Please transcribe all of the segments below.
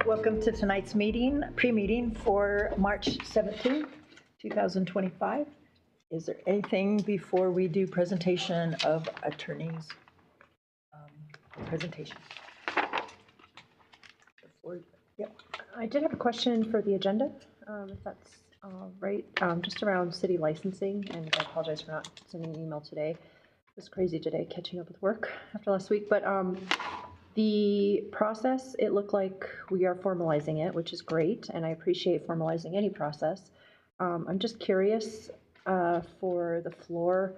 welcome to tonight's meeting, pre-meeting for March 17th, 2025. Is there anything before we do presentation of attorneys? Presentation. Yep. I did have a question for the agenda, if that's right, just around city licensing, and I apologize for not sending an email today. It was crazy today catching up with work after last week, but the process, it looked like we are formalizing it, which is great, and I appreciate formalizing any process. I'm just curious for the floor.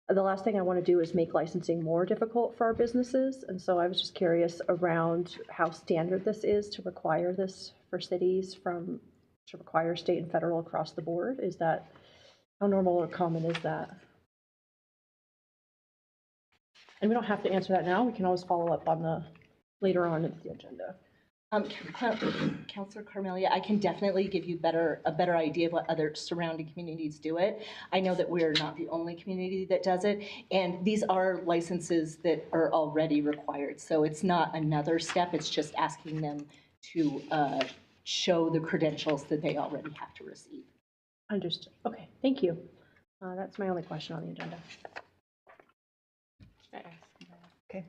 The last thing I want to do is make licensing more difficult for our businesses, and so I was just curious around how standard this is to require this for cities to require state and federal across the board. Is that, how normal or common is that? And we don't have to answer that now. We can always follow up on later on in the agenda. Councilor Carmelia, I can definitely give you a better idea of what other surrounding communities do it. I know that we're not the only community that does it, and these are licenses that are already required. So it's not another step, it's just asking them to show the credentials that they already have to receive. Understood. Okay, thank you. That's my only question on the agenda. Okay.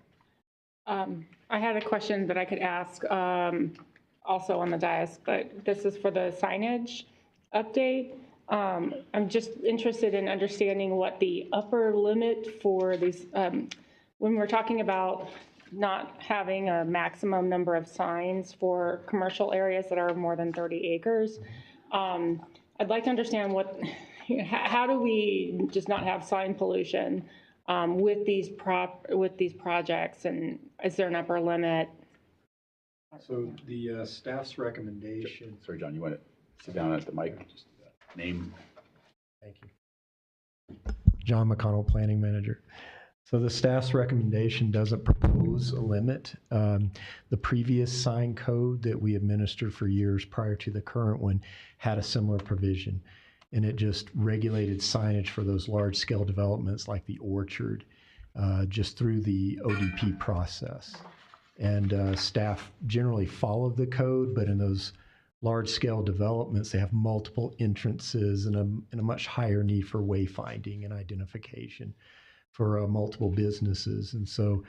I had a question that I could ask also on the dais, but this is for the signage update. I'm just interested in understanding what the upper limit for these, when we're talking about not having a maximum number of signs for commercial areas that are more than 30 acres. I'd like to understand how do we just not have sign pollution with these projects, and is there an upper limit? So the staff's recommendation. Sorry, John, you want to sit down at the mic? Just name. Thank you. John McConnell, Planning Manager. So the staff's recommendation doesn't propose a limit. The previous sign code that we administered for years prior to the current one had a similar provision, and it just regulated signage for those large-scale developments like the Orchard, just through the ODP process. And staff generally followed the code, but in those large-scale developments, they have multiple entrances and a much higher need for wayfinding and identification for multiple businesses. And so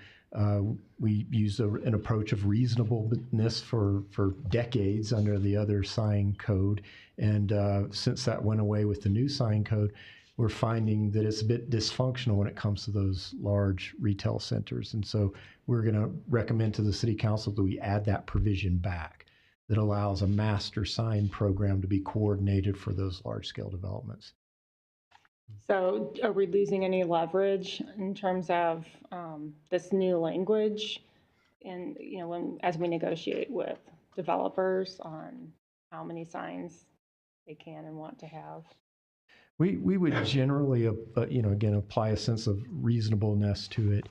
we use an approach of reasonableness for decades under the other sign code. And since that went away with the new sign code, we're finding that it's a bit dysfunctional when it comes to those large retail centers. And so we're going to recommend to the City Council that we add that provision back that allows a master sign program to be coordinated for those large-scale developments. So are we losing any leverage in terms of this new language, and as we negotiate with developers on how many signs they can and want to have? We would generally, again, apply a sense of reasonableness to it.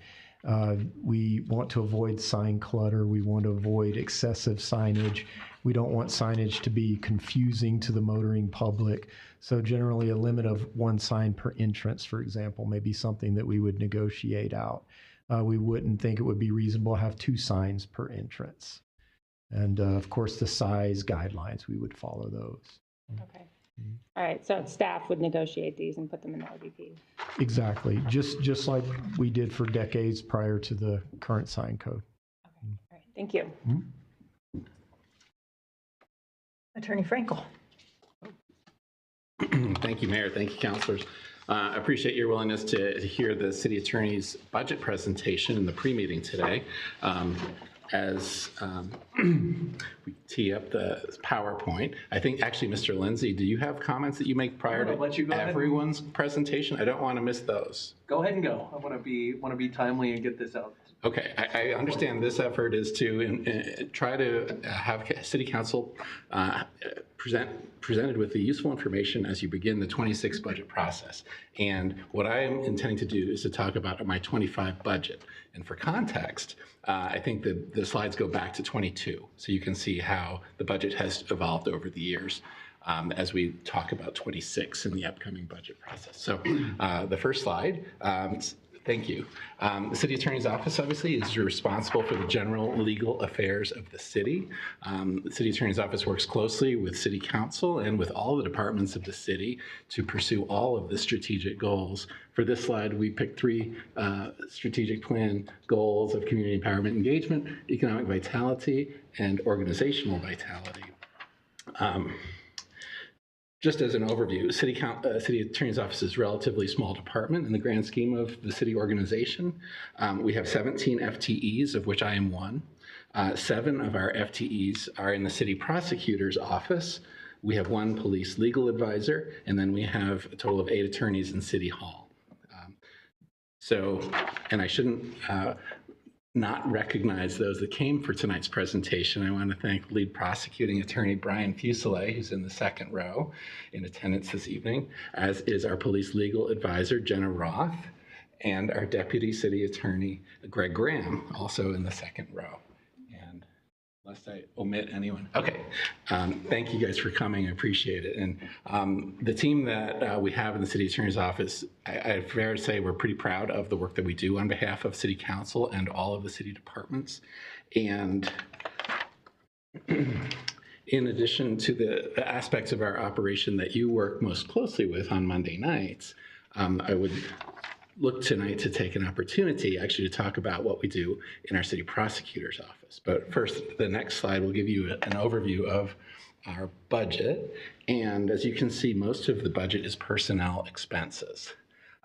We want to avoid sign clutter. We want to avoid excessive signage. We don't want signage to be confusing to the motoring public. So generally a limit of one sign per entrance, for example, may be something that we would negotiate out. We wouldn't think it would be reasonable to have 2 signs per entrance. And of course, the size guidelines, we would follow those. Okay. All right, so staff would negotiate these and put them in the ODP. Exactly, just like we did for decades prior to the current sign code. Okay, all right, thank you. Attorney Frankel. Thank you, Mayor. Thank you, councilors. I appreciate your willingness to hear the city attorney's budget presentation in the pre-meeting today. As we tee up the PowerPoint, I think actually, Mr. Lindsay, do you have comments that you make prior to everyone's presentation? I don't want to miss those. Go ahead and go. I want to be timely and get this out. Okay, I understand this effort is to try to have City Council presented with the useful information as you begin the 26 budget process. And what I am intending to do is to talk about my 25 budget. And for context, I think that the slides go back to 22, so you can see how the budget has evolved over the years as we talk about 26 in the upcoming budget process. So the first slide Thank you. The City Attorney's Office, obviously, is responsible for the general legal affairs of the city. The City Attorney's Office works closely with City Council and with all the departments of the city to pursue all of the strategic goals. For this slide, we picked 3 strategic plan goals of community empowerment, engagement, economic vitality, and organizational vitality. Just as an overview, City Attorney's Office is a relatively small department in the grand scheme of the city organization. We have 17 FTEs, of which I am one. 7 of our FTEs are in the City Prosecutor's Office. We have 1 police legal advisor, and then we have a total of 8 attorneys in City Hall. And I shouldn't not recognize those that came for tonight's presentation. I want to thank lead prosecuting attorney Brian Fuselier, who's in the second row in attendance this evening, as is our police legal advisor, Jenna Roth, and our deputy city attorney, Greg Graham, also in the second row. And unless I omit anyone. Okay, thank you guys for coming, I appreciate it. And the team that we have in the City Attorney's Office, I fair to say we're pretty proud of the work that we do on behalf of City Council and all of the city departments. And in addition to the aspects of our operation that you work most closely with on Monday nights, I would look tonight to take an opportunity actually to talk about what we do in our city prosecutor's office. But first, the next slide will give you an overview of our budget. And as you can see, most of the budget is personnel expenses.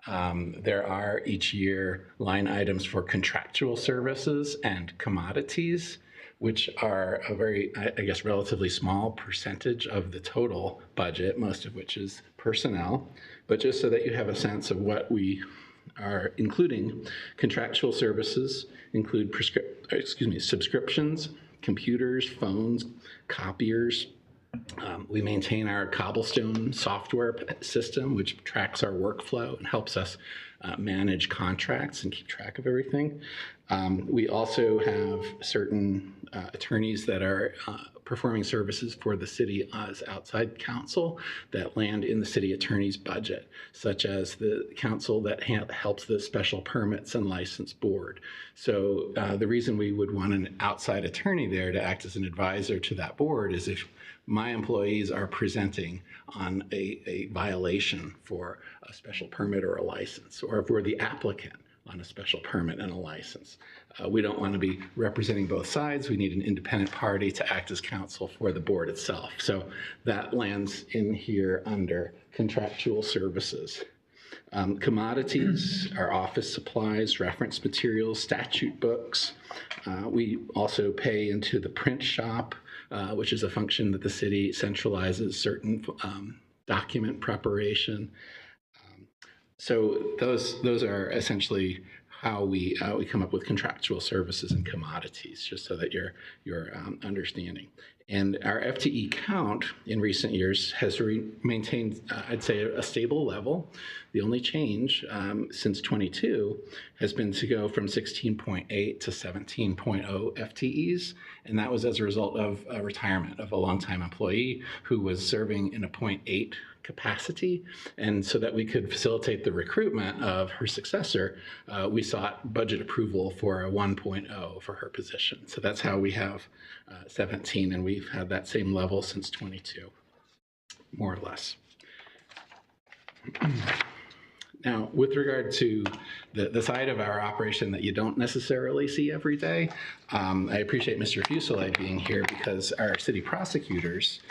There are each year line items for contractual services and commodities, which are a very, I guess, relatively small percentage of the total budget, most of which is personnel. But just so that you have a sense of what we are including, contractual services include subscriptions, computers, phones, copiers. We maintain our Cobblestone software system, which tracks our workflow and helps us manage contracts and keep track of everything. We also have certain attorneys that are performing services for the city as outside counsel that land in the city attorney's budget, such as the counsel that helps the special permits and license board. So the reason we would want an outside attorney there to act as an advisor to that board is if my employees are presenting on a violation for a special permit or a license, or if we're the applicant on a special permit and a license. We don't want to be representing both sides. We need an independent party to act as counsel for the board itself. So that lands in here under contractual services. Commodities, our office supplies, reference materials, statute books. We also pay into the print shop, which is a function that the city centralizes certain document preparation. So those are essentially how we come up with contractual services and commodities, just so that you're understanding. And our FTE count in recent years has maintained, I'd say, a stable level. The only change since 22 has been to go from 16.8 to 17.0 FTEs, and that was as a result of a retirement of a longtime employee who was serving in a 0.8 capacity. And so that we could facilitate the recruitment of her successor, we sought budget approval for a 1.0 for her position. So that's how we have 17, and we've had that same level since 22, more or less. Now, with regard to the side of our operation that you don't necessarily see every day, I appreciate Mr. Fuselier being here because our city prosecutors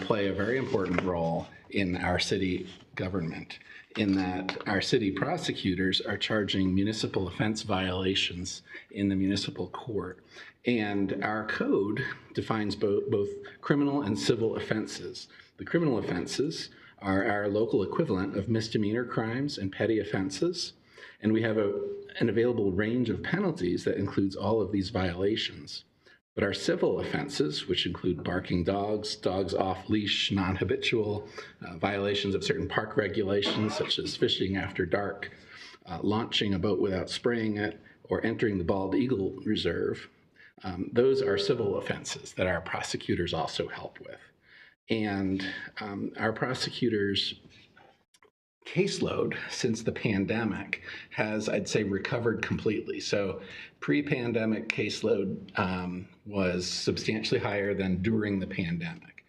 play a very important role in our city government, in that our city prosecutors are charging municipal offense violations in the municipal court. And our code defines both criminal and civil offenses. The criminal offenses are our local equivalent of misdemeanor crimes and petty offenses. And we have an available range of penalties that includes all of these violations. But our civil offenses, which include barking dogs, dogs off leash, non-habitual, violations of certain park regulations, such as fishing after dark, launching a boat without spraying it, or entering the Bald Eagle Reserve, those are civil offenses that our prosecutors also help with. And our prosecutors caseload since the pandemic has, I'd say, recovered completely. So pre-pandemic caseload was substantially higher than during the pandemic.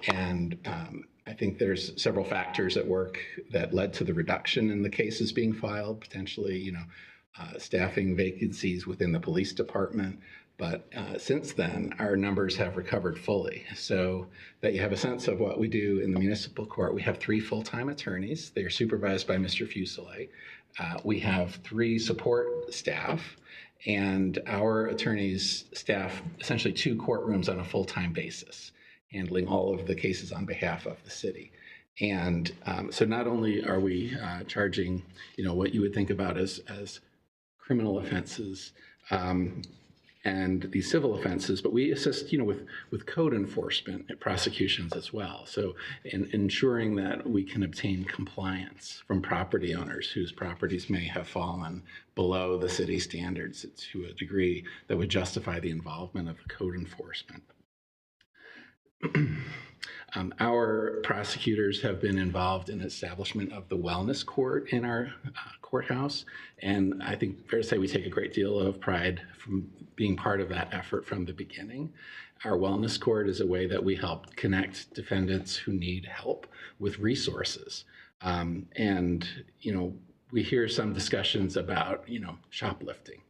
And I think there's several factors at work that led to the reduction in the cases being filed, potentially, staffing vacancies within the police department. But since then, our numbers have recovered fully. So that you have a sense of what we do in the municipal court, we have 3 full-time attorneys. They are supervised by Mr. Fuselier. We have 3 support staff, and our attorneys staff essentially 2 courtrooms on a full-time basis, handling all of the cases on behalf of the city. And so not only are we charging, what you would think about as criminal offenses, and these civil offenses, but we assist, with code enforcement and prosecutions as well. So in ensuring that we can obtain compliance from property owners whose properties may have fallen below the city standards to a degree that would justify the involvement of code enforcement. Our prosecutors have been involved in establishment of the wellness court in our courthouse, and I think fair to say we take a great deal of pride from being part of that effort from the beginning. Our wellness court is a way that we help connect defendants who need help with resources. And, we hear some discussions about, shoplifting.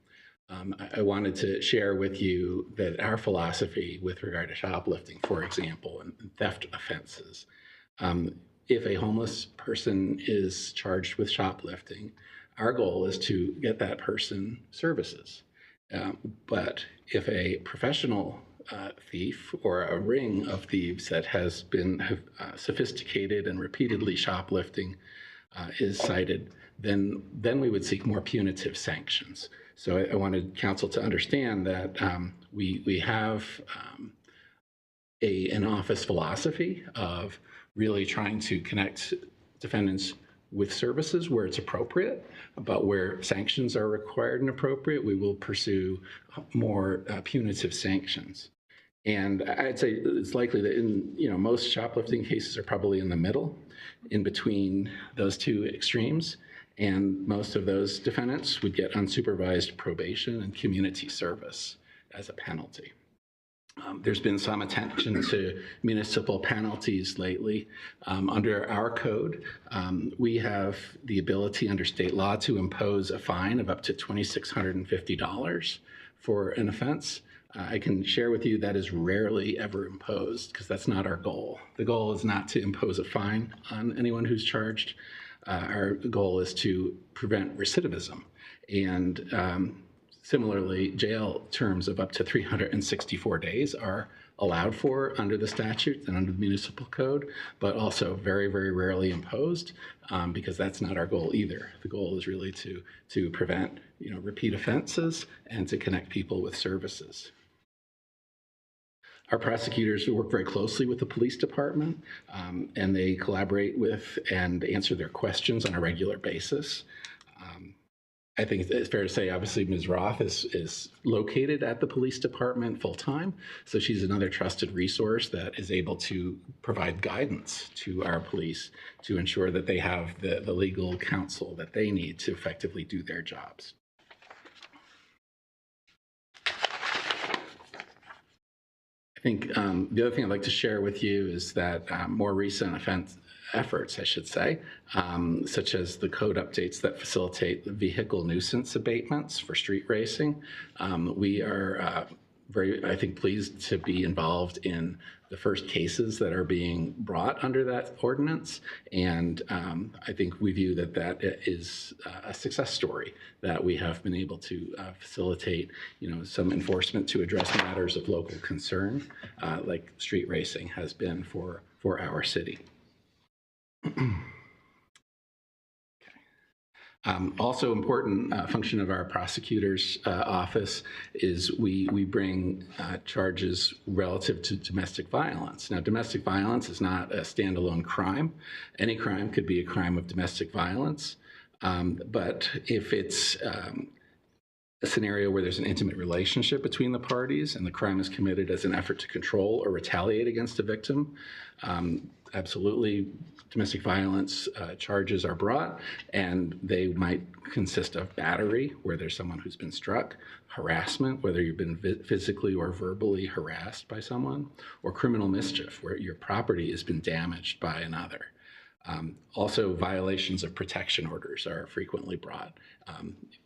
I wanted to share with you that our philosophy with regard to shoplifting, for example, and theft offenses, if a homeless person is charged with shoplifting, our goal is to get that person services. But if a professional thief or a ring of thieves that has been sophisticated and repeatedly shoplifting is cited, then we would seek more punitive sanctions. So I wanted council to understand that we have an office philosophy of really trying to connect defendants with services where it's appropriate, but where sanctions are required and appropriate, we will pursue more punitive sanctions. And I'd say it's likely that most shoplifting cases are probably in the middle, in between those 2 extremes. And most of those defendants would get unsupervised probation and community service as a penalty. There's been some attention to municipal penalties lately. Under our code, we have the ability under state law to impose a fine of up to $2,650 for an offense. I can share with you that is rarely ever imposed because that's not our goal. The goal is not to impose a fine on anyone who's charged. Our goal is to prevent recidivism. And similarly, jail terms of up to 364 days are allowed for under the statute and under the municipal code, but also very, very rarely imposed because that's not our goal either. The goal is really to prevent repeat offenses and to connect people with services. Our prosecutors work very closely with the police department, and they collaborate with and answer their questions on a regular basis. I think it's fair to say, obviously, Ms. Roth is located at the police department full-time, so she's another trusted resource that is able to provide guidance to our police to ensure that they have the legal counsel that they need to effectively do their jobs. I think the other thing I'd like to share with you is that more recent efforts, I should say, such as the code updates that facilitate vehicle nuisance abatements for street racing. We are very, I think, pleased to be involved in the first cases that are being brought under that ordinance. And I think we view that is a success story, that we have been able to facilitate, some enforcement to address matters of local concern, like street racing has been for our city. Also important function of our prosecutor's office is we bring charges relative to domestic violence. Now, domestic violence is not a standalone crime. Any crime could be a crime of domestic violence, but if it's a scenario where there's an intimate relationship between the parties and the crime is committed as an effort to control or retaliate against a victim, absolutely, domestic violence charges are brought, and they might consist of battery, where there's someone who's been struck, harassment, whether you've been physically or verbally harassed by someone, or criminal mischief, where your property has been damaged by another. Also, violations of protection orders are frequently brought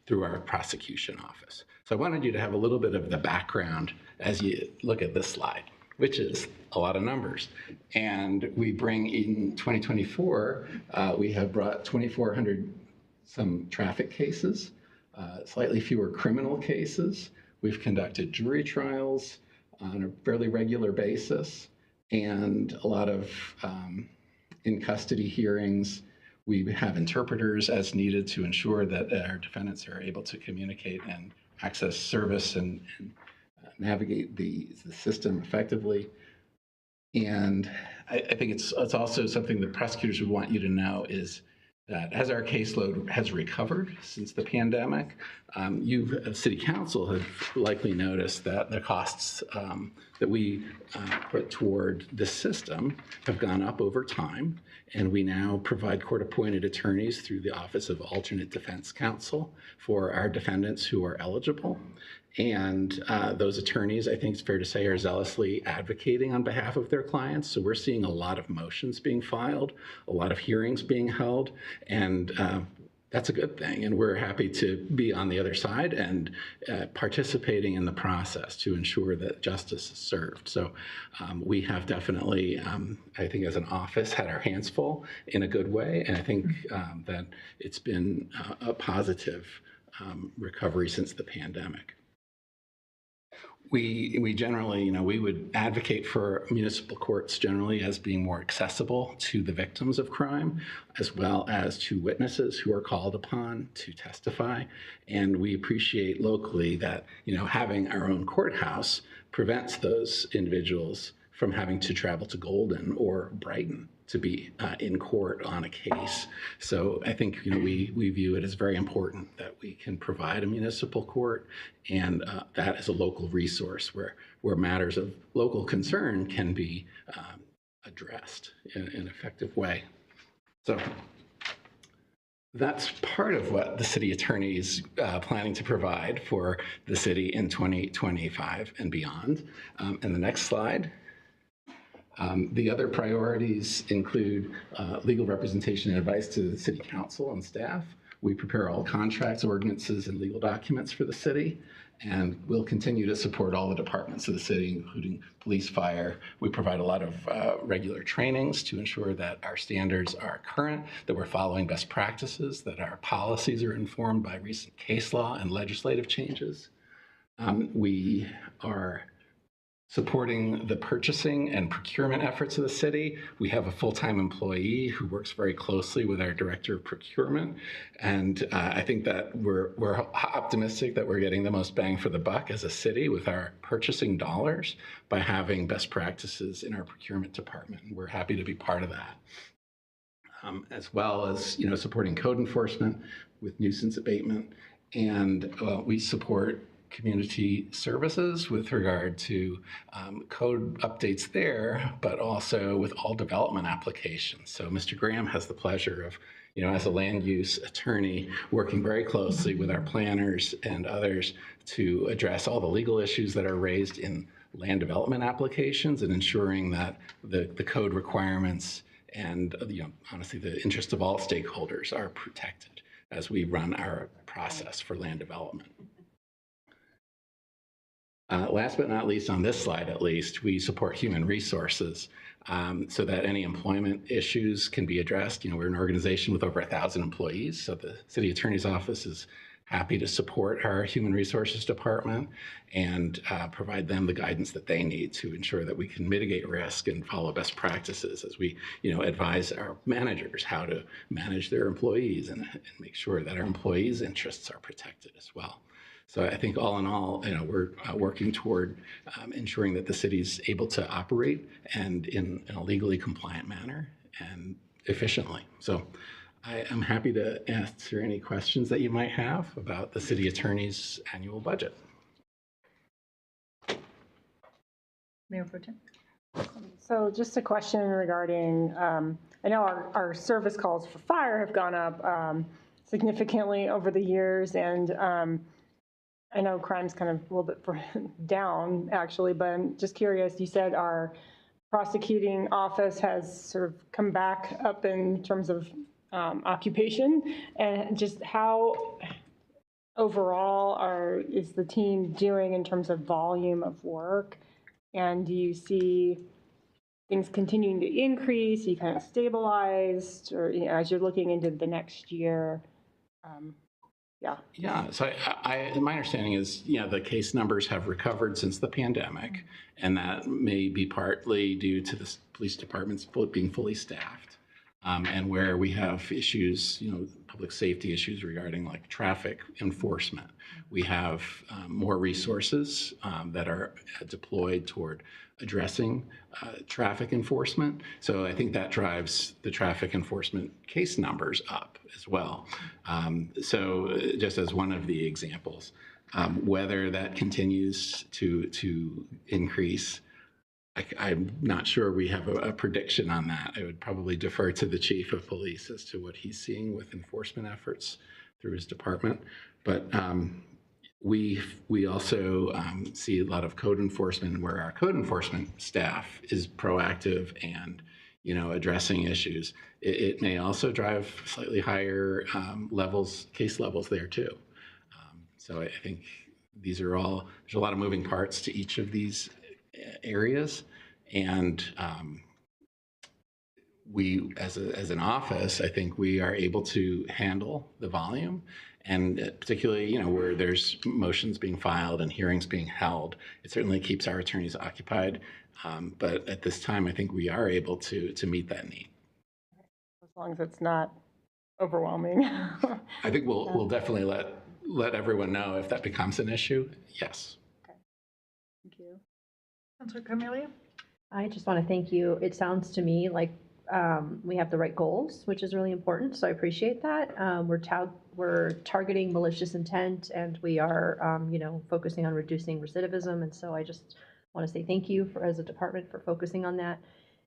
through our prosecution office. So I wanted you to have a little bit of the background as you look at this slide, which is a lot of numbers. And we bring in 2024, we have brought 2,400 some traffic cases, slightly fewer criminal cases. We've conducted jury trials on a fairly regular basis, and a lot of in custody hearings. We have interpreters as needed to ensure that our defendants are able to communicate and access service and navigate the system effectively. And I think it's also something that prosecutors would want you to know is that as our caseload has recovered since the pandemic, you, as City Council, have likely noticed that the costs that we put toward the system have gone up over time, and we now provide court-appointed attorneys through the Office of Alternate Defense Counsel for our defendants who are eligible. And those attorneys, I think it's fair to say, are zealously advocating on behalf of their clients. So we're seeing a lot of motions being filed, a lot of hearings being held, and that's a good thing. And we're happy to be on the other side and participating in the process to ensure that justice is served. So we have definitely, I think as an office, had our hands full in a good way. And I think that it's been a positive recovery since the pandemic. We generally, we would advocate for municipal courts generally as being more accessible to the victims of crime, as well as to witnesses who are called upon to testify. And we appreciate locally that, having our own courthouse prevents those individuals from having to travel to Golden or Brighton to be in court on a case. So I think we view it as very important that we can provide a municipal court, and that is a local resource where matters of local concern can be addressed in an effective way. So that's part of what the city attorney is planning to provide for the city in 2025 and beyond. And the next slide. The other priorities include legal representation and advice to the city council and staff. We prepare all contracts, ordinances, and legal documents for the city, and we'll continue to support all the departments of the city, including police, fire. We provide a lot of regular trainings to ensure that our standards are current, that we're following best practices, that our policies are informed by recent case law and legislative changes. We are supporting the purchasing and procurement efforts of the city. We have a full-time employee who works very closely with our director of procurement. And I think that we're optimistic that we're getting the most bang for the buck as a city with our purchasing dollars by having best practices in our procurement department. And we're happy to be part of that. As well as, supporting code enforcement with nuisance abatement. And we support community services with regard to code updates there, but also with all development applications. So Mr. Graham has the pleasure of, as a land use attorney, working very closely with our planners and others to address all the legal issues that are raised in land development applications and ensuring that the code requirements and, honestly, the interest of all stakeholders are protected as we run our process for land development. Last but not least, on this slide at least, we support human resources so that any employment issues can be addressed. We're an organization with over 1,000 employees, so the city attorney's office is happy to support our human resources department and provide them the guidance that they need to ensure that we can mitigate risk and follow best practices as we advise our managers how to manage their employees and make sure that our employees' interests are protected as well. So I think all in all, we're working toward ensuring that the city's able to operate and in a legally compliant manner and efficiently. So I am happy to answer any questions that you might have about the city attorney's annual budget. Mayor Pro Tem? So just a question regarding, I know our service calls for fire have gone up significantly over the years, and I know crime's kind of a little bit down, actually, but I'm just curious, you said our prosecuting office has sort of come back up in terms of occupation, and just how overall is the team doing in terms of volume of work? And do you see things continuing to increase? Are you kind of stabilized, or as you're looking into the next year? Yeah. Yeah, so my understanding is, the case numbers have recovered since the pandemic, and that may be partly due to the police departments being fully staffed, and where we have issues, public safety issues regarding like traffic enforcement. We have more resources that are deployed toward addressing traffic enforcement. So I think that drives the traffic enforcement case numbers up as well. So just as one of the examples, whether that continues to increase, I'm not sure we have a prediction on that. I would probably defer to the chief of police as to what he's seeing with enforcement efforts through his department. But we also see a lot of code enforcement where our code enforcement staff is proactive and addressing issues. It may also drive slightly higher case levels there too. So I think these are all, there's a lot of moving parts to each of these areas, and we as an office, I think we are able to handle the volume, and particularly where there's motions being filed and hearings being held, it certainly keeps our attorneys occupied, but at this time I think we are able to meet that need. As long as it's not overwhelming. I think we'll definitely let everyone know if that becomes an issue. Yes. Okay. Thank you. Councilor Carmelia? I just want to thank you. It sounds to me like we have the right goals, which is really important, so I appreciate that. We're targeting malicious intent, and we are, focusing on reducing recidivism, and so I just want to say thank you as a department for focusing on that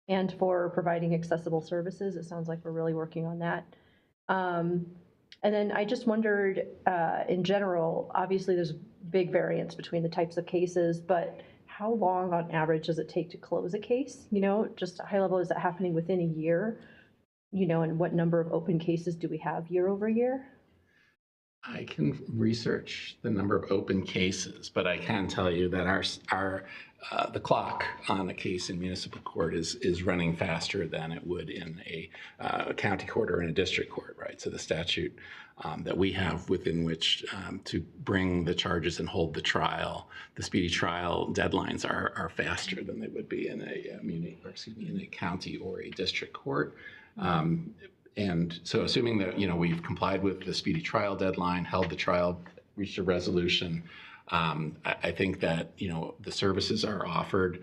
and for providing accessible services. It sounds like we're really working on that. And then I just wondered, in general, obviously there's big variance between the types of cases, but how long on average does it take to close a case? Just high level, is that happening within a year? And what number of open cases do we have year over year? I can research the number of open cases, but I can tell you that the clock on a case in municipal court is running faster than it would in a county court or in a district court, right? So the statute that we have within which to bring the charges and hold the trial, the speedy trial deadlines are faster than they would be in a county or a district court. And so assuming that, we've complied with the speedy trial deadline, held the trial, reached a resolution, I think that, the services are offered,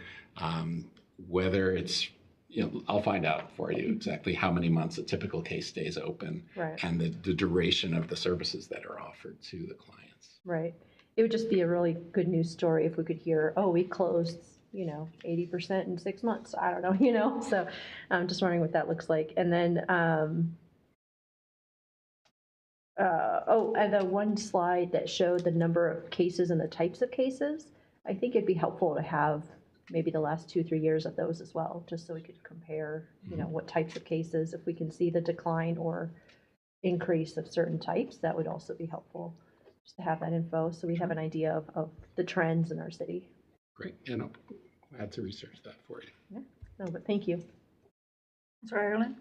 whether it's, I'll find out for you exactly how many months a typical case stays open, Right. and the duration of the services that are offered to the clients. Right. It would just be a really good news story if we could hear, oh, we closed, 80% in 6 months. I don't know, so I'm just wondering what that looks like. And then, and the one slide that showed the number of cases and the types of cases, I think it'd be helpful to have maybe the last 2-3 years of those as well, just so we could compare, what types of cases, if we can see the decline or increase of certain types, that would also be helpful, just to have that info so we have an idea of the trends in our city. Great, and I'm glad to research that for you. Yeah, no, but thank you. Councilor Ireland?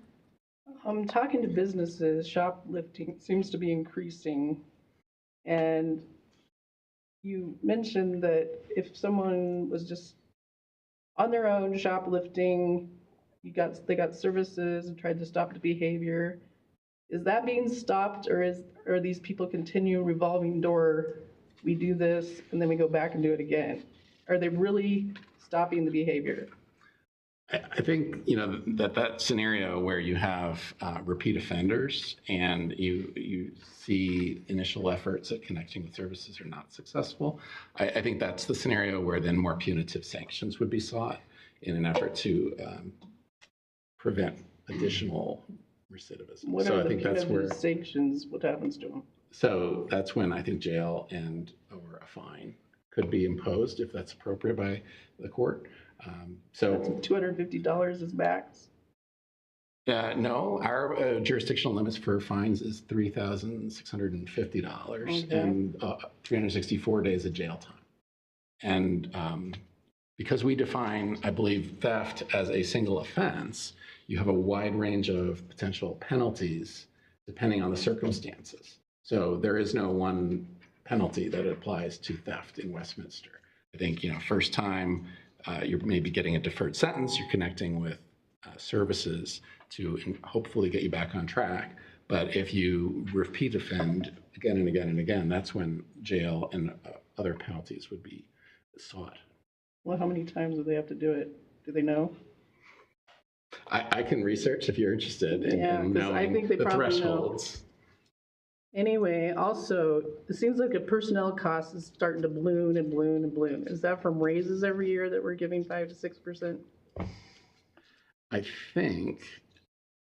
I'm talking to businesses, shoplifting seems to be increasing. And you mentioned that if someone was just on their own shoplifting, they got services and tried to stop the behavior. Is that being stopped, or are these people continue revolving door? We do this and then we go back and do it again. Are they really stopping the behavior? I think, that scenario where you have repeat offenders and you see initial efforts at connecting with services are not successful, I think that's the scenario where then more punitive sanctions would be sought. in an effort to prevent additional recidivism. What So are I the think that's where, punitive sanctions? What happens to them? so that's when I think jail and or a fine could be imposed if that's appropriate by the court. So $250 is max. no, our jurisdictional limits for fines is $3,650 Okay. and 364 days of jail time. And because we define, I believe, theft as a single offense, you have a wide range of potential penalties depending on the circumstances. So there is no one penalty that applies to theft in Westminster. I think, first time you're maybe getting a deferred sentence, you're connecting with services to hopefully get you back on track. But if you repeat offend again and again and again, that's when jail and other penalties would be sought. Well, how many times do they have to do it? Do they know? I can research if you're interested in, Yeah, 'cause I knowing think they the probably know. thresholds. Anyway, also, it seems like a personnel cost is starting to balloon and balloon and balloon. Is that from raises every year that we're giving 5 to 6%? I think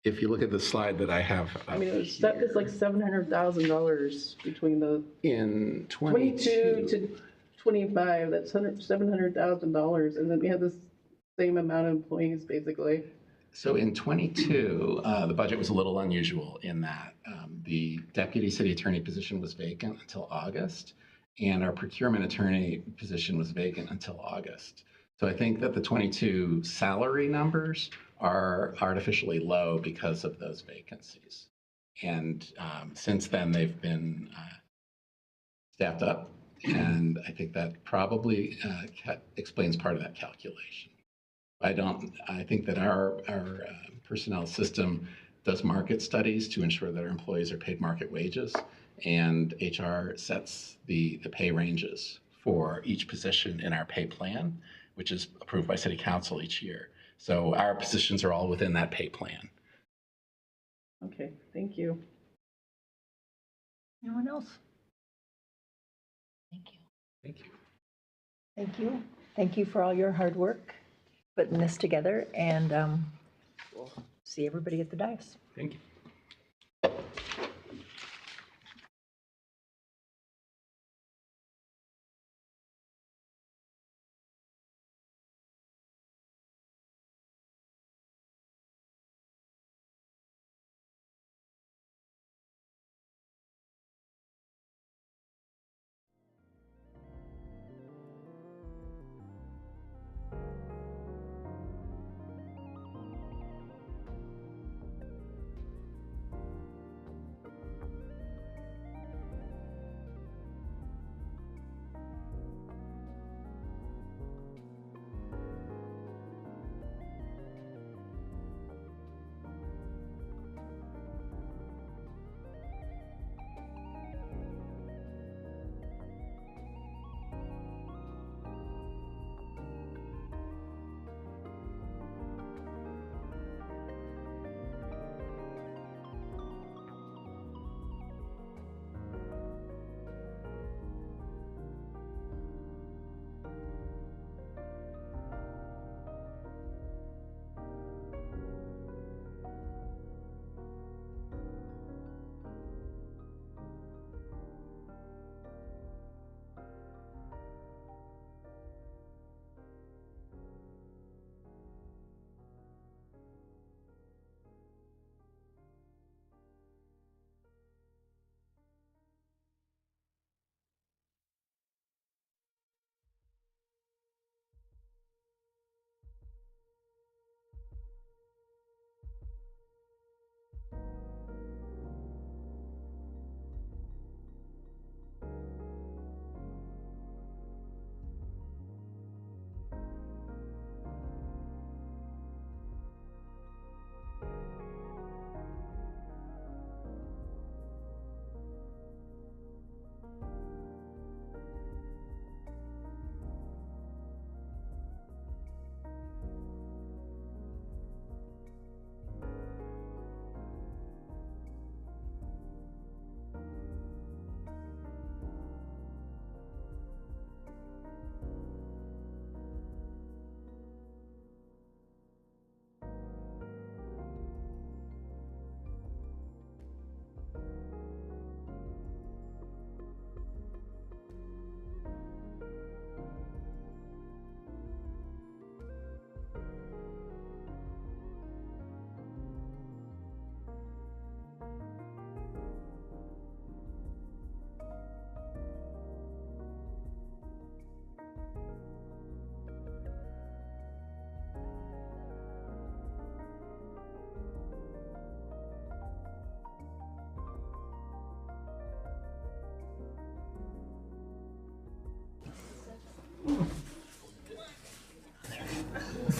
if you look at the slide that I have I mean, up it's here, like $700,000 between the in 22 to 25. That's $700,000, and then we have this same amount of employees, basically. So in 22, the budget was a little unusual in that the deputy city attorney position was vacant until August, and our procurement attorney position was vacant until August. So I think that the 22 salary numbers are artificially low because of those vacancies. And since then, they've been staffed up, and I think that probably explains part of that calculation. I think that our personnel system does market studies to ensure that our employees are paid market wages, and HR sets the pay ranges for each position in our pay plan, which is approved by City Council each year. So our positions are all within that pay plan. Okay, thank you. Anyone else? Thank you. Thank you. Thank you. Thank you for all your hard work putting this together, and we'll see everybody at the dais. Thank you.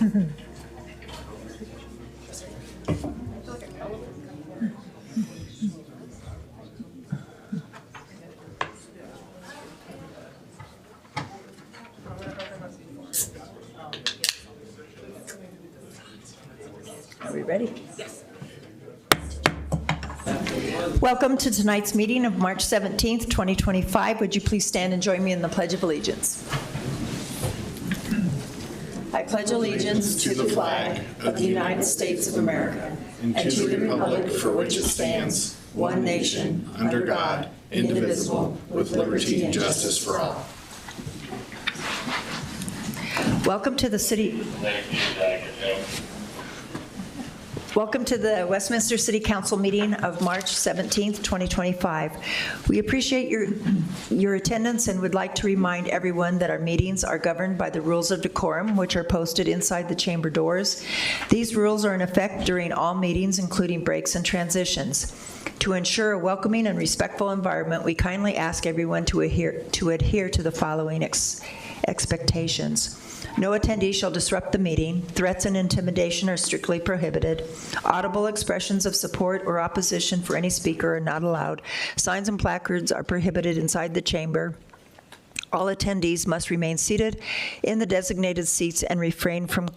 Are we ready? Yes. Welcome to tonight's meeting of March 17th, 2025. Would you please stand and join me in the Pledge of Allegiance? I pledge allegiance to the flag of the United States of America and to the republic for which it stands, one nation, under God, indivisible, with liberty and justice for all. Welcome to the city. Welcome to the Westminster City Council meeting of March 17th, 2025. We appreciate your attendance and would like to remind everyone that our meetings are governed by the rules of decorum, which are posted inside the chamber doors. These rules are in effect during all meetings, including breaks and transitions. To ensure a welcoming and respectful environment, we kindly ask everyone to adhere to the following expectations. No attendee shall disrupt the meeting. Threats and intimidation are strictly prohibited. Audible expressions of support or opposition for any speaker are not allowed. Signs and placards are prohibited inside the chamber. All attendees must remain seated in the designated seats and refrain from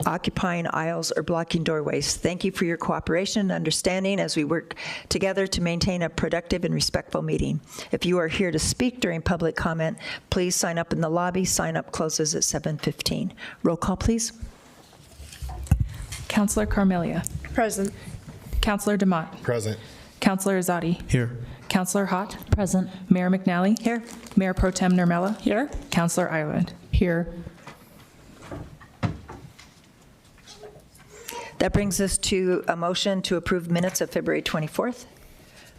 occupying aisles or blocking doorways. Thank you for your cooperation and understanding as we work together to maintain a productive and respectful meeting. If you are here to speak during public comment, please sign up in the lobby. Sign up closes at 7:15. Roll call, please. Councillor Carmelia. Present. Councillor DeMott. Present. Councillor Azadi. Here. Councillor Hott. Present. Mayor McNally. Here. Mayor Pro Tem Nurmela. Here. Councillor Ireland. Here. That brings us to a motion to approve minutes of February 24th.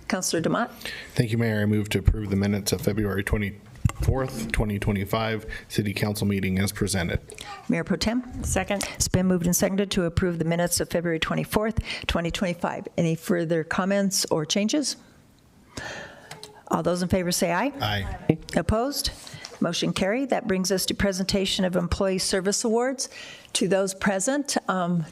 Councillor DeMott. Thank you, Mayor. I move to approve the minutes of February 24th, 2025 City Council meeting as presented. Mayor Pro Tem. Second. It's been moved and seconded to approve the minutes of February 24th, 2025. Any further comments or changes? All those in favor say aye. Aye. Opposed? Motion carried. That brings us to presentation of Employee Service Awards. To those present,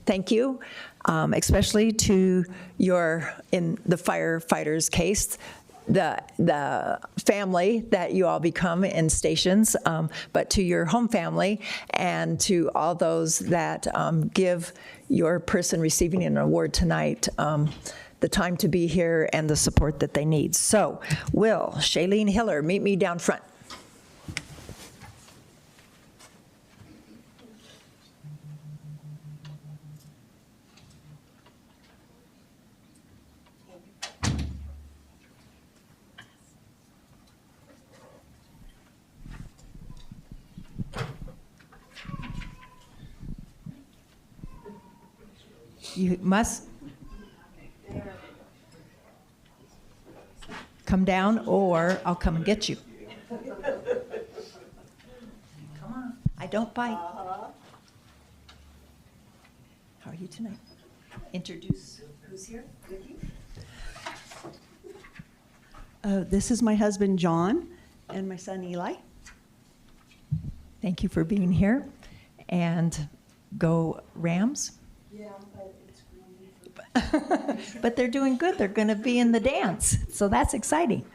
thank you, especially to in the firefighters case, the family that you all become in stations, but to your home family and to all those that give your person receiving an award tonight the time to be here and the support that they need. So, will Shailene Hiller meet me down front? You must come down or I'll come and get you. Come on. I don't bite. How are you tonight? Introduce who's here with you. This is my husband, John, and my son, Eli. Thank you for being here. And go Rams. Yeah, but it's But they're doing good. They're going to be in the dance. So that's exciting.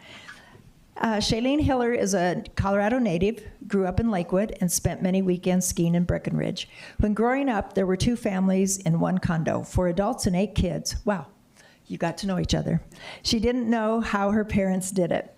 Shailene Hiller is a Colorado native, grew up in Lakewood, and spent many weekends skiing in Breckenridge. When growing up, there were 2 families in one condo, 4 adults and 8 kids. Wow, you got to know each other. She didn't know how her parents did it.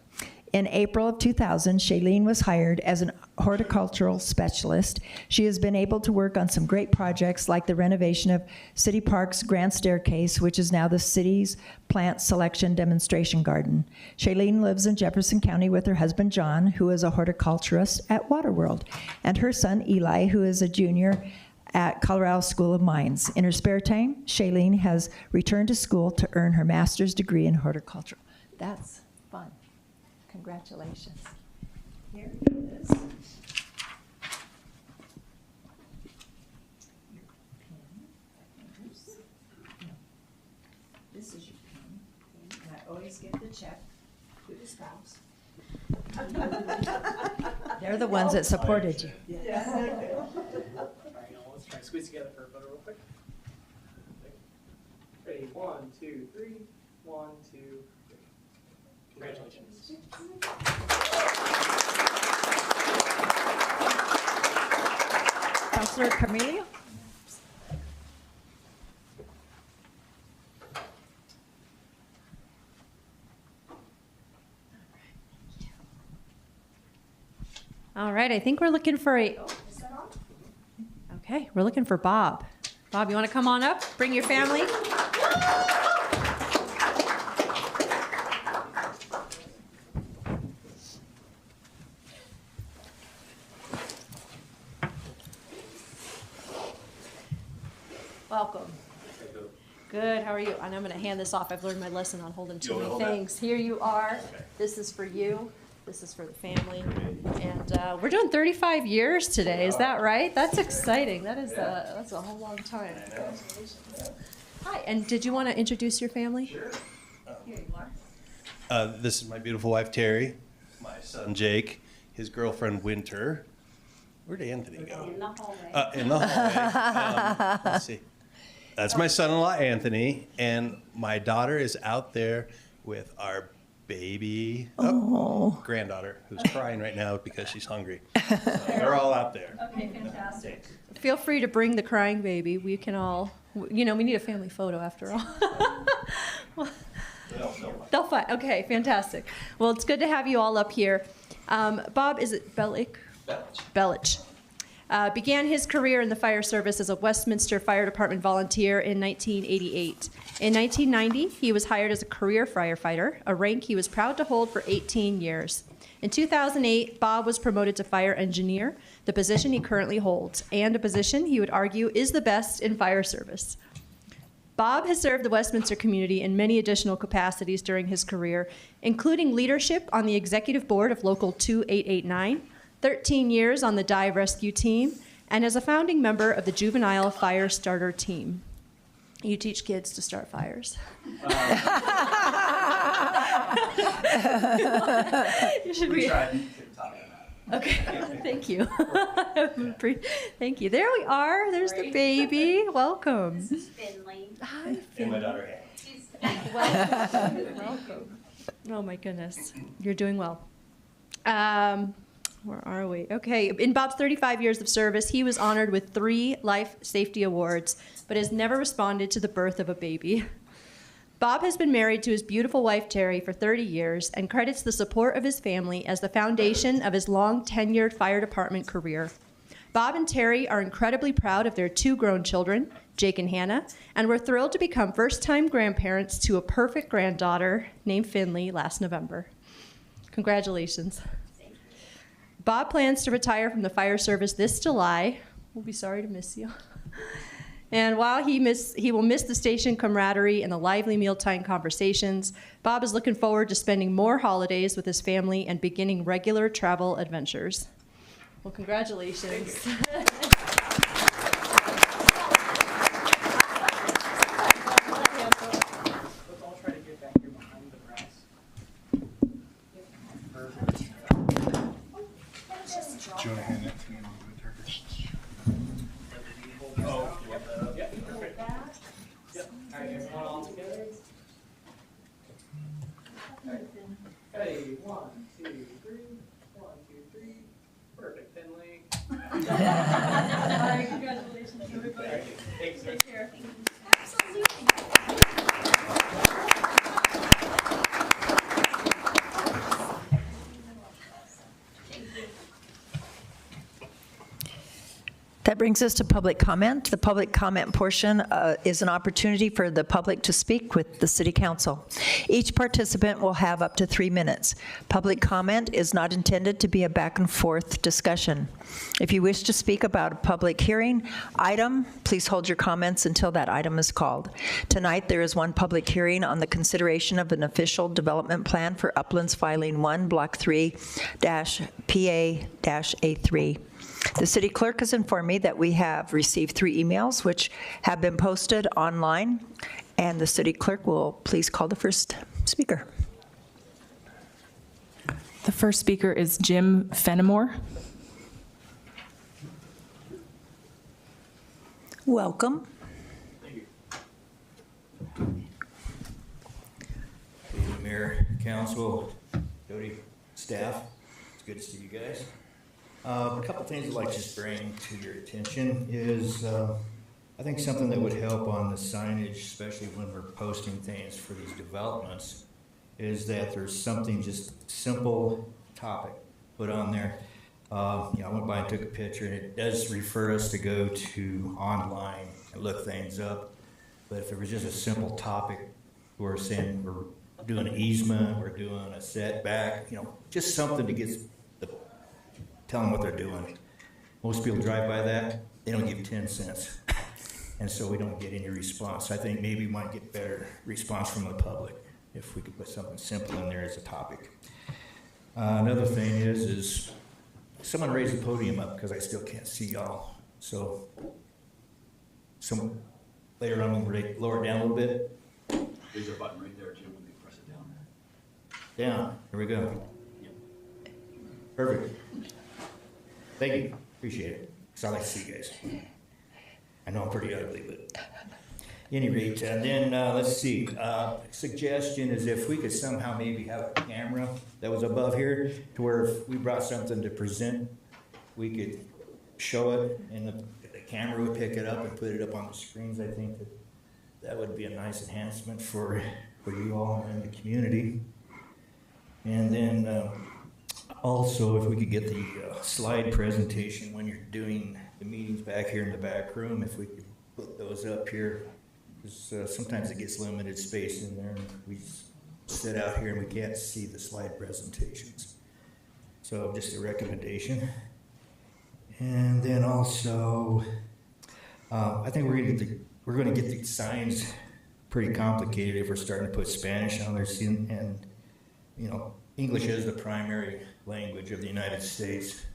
In April of 2000, Shailene was hired as an horticultural specialist. She has been able to work on some great projects like the renovation of City Park's Grand Staircase, which is now the city's plant selection demonstration garden. Shailene lives in Jefferson County with her husband, John, who is a horticulturist at Waterworld, and her son, Eli, who is a junior at Colorado School of Mines. In her spare time, Shailene has returned to school to earn her master's degree in horticulture. That's fun. Congratulations. Here is your pen. This is your pen. And I always give the check to the spouse. They're the ones that supported you. Try to squeeze together for a photo real quick. Ready, 1, 2, 3. 1, 2, 3. Congratulations. Councilor Carmelia? All right, I think we're looking for okay, we're looking for Bob. Bob, you want to come on up? Bring your family. Welcome. Good, how are you? And I'm going to hand this off. I've learned my lesson on holding too many things. Here you are. This is for you. This is for the family. And we're doing 35 years today. Is that right? That's exciting. That's a whole long time. Hi, and did you want to introduce your family? Sure. Here you are. This is my beautiful wife, Terry, my son, Jake, his girlfriend, Winter. Where'd Anthony go? In the hallway. In the hallway. Let's see. That's my son-in-law, Anthony, and my daughter is out there with our baby granddaughter, who's crying right now because she's hungry. So they're all out there. Okay, fantastic. Feel free to bring the crying baby. We can all, we need a family photo after all. They'll find. Okay, fantastic. Well, it's good to have you all up here. Bob, is it Belich? Belich. Began his career in the fire service as a Westminster Fire Department volunteer in 1988. In 1990, he was hired as a career firefighter, a rank he was proud to hold for 18 years. In 2008, Bob was promoted to fire engineer, the position he currently holds, and a position he would argue is the best in fire service. Bob has served the Westminster community in many additional capacities during his career, including leadership on the executive board of Local 2889, 13 years on the dive rescue team, and as a founding member of the Juvenile Fire Starter Team. You teach kids to start fires. Should we? Okay, thank you. Thank you. There we are. There's the baby. Welcome. This is Finley. Hi, Finley. And my daughter, Welcome. Welcome. Oh my goodness, you're doing well. Where are we? Okay, in Bob's 35 years of service, he was honored with 3 life safety awards, but has never responded to the birth of a baby. Bob has been married to his beautiful wife, Terry, for 30 years and credits the support of his family as the foundation of his long-tenured fire department career. Bob and Terry are incredibly proud of their 2 grown children, Jake and Hannah, and were thrilled to become first-time grandparents to a perfect granddaughter named Finley last November. Congratulations. Bob plans to retire from the fire service this July. We'll be sorry to miss you. And while he will miss the station camaraderie and the lively mealtime conversations, Bob is looking forward to spending more holidays with his family and beginning regular travel adventures. Well, congratulations. Hey, 1, 2, 3. 1, 2, 3. Perfect, Finley. All right, congratulations, everybody. Thanks, sir. Take care. That brings us to public comment. The public comment portion is an opportunity for the public to speak with the City Council. Each participant will have up to 3 minutes. Public comment is not intended to be a back and forth discussion. If you wish to speak about a public hearing item, please hold your comments until that item is called. Tonight, there is one public hearing on the consideration of an official development plan for Uplands Filing 1, Block 3-PA-A3. The city clerk has informed me that we have received 3 emails which have been posted online, and the city clerk will please call the first speaker. The first speaker is Jim Fenimore. Welcome. Mayor, council, Jody, staff, it's good to see you guys. A couple things I'd like to just bring to your attention is I think something that would help on the signage, especially when we're posting things for these developments, is that there's something just simple topic put on there. I went by and took a picture, and it does refer us to go to online and look things up. But if it was just a simple topic, we're saying we're doing an easement, we're doing a setback, just something to get tell them what they're doing. Most people drive by that, they don't give 10 cents. And so we don't get any response. I think maybe we might get better response from the public if we could put something simple in there as a topic. Another thing is someone raise the podium up because I still can't see y'all. So later on, we'll lower it down a little bit. There's a button right there, Jim, when you press it down. Down, here we go. Perfect. Thank you, appreciate it. Because I like to see you guys. I know I'm pretty ugly, but at any rate, and then let's see. Suggestion is if we could somehow maybe have a camera that was above here to where if we brought something to present, we could show it and the camera would pick it up and put it up on the screens. I think that would be a nice enhancement for you all and the community. And then also if we could get the slide presentation when you're doing the meetings back here in the back room, if we could put those up here, because sometimes it gets limited space in there, and we sit out here and we can't see the slide presentations. So just a recommendation. And then also, I think we're going to get the signs pretty complicated if we're starting to put Spanish on there, and English is the primary language of the United States,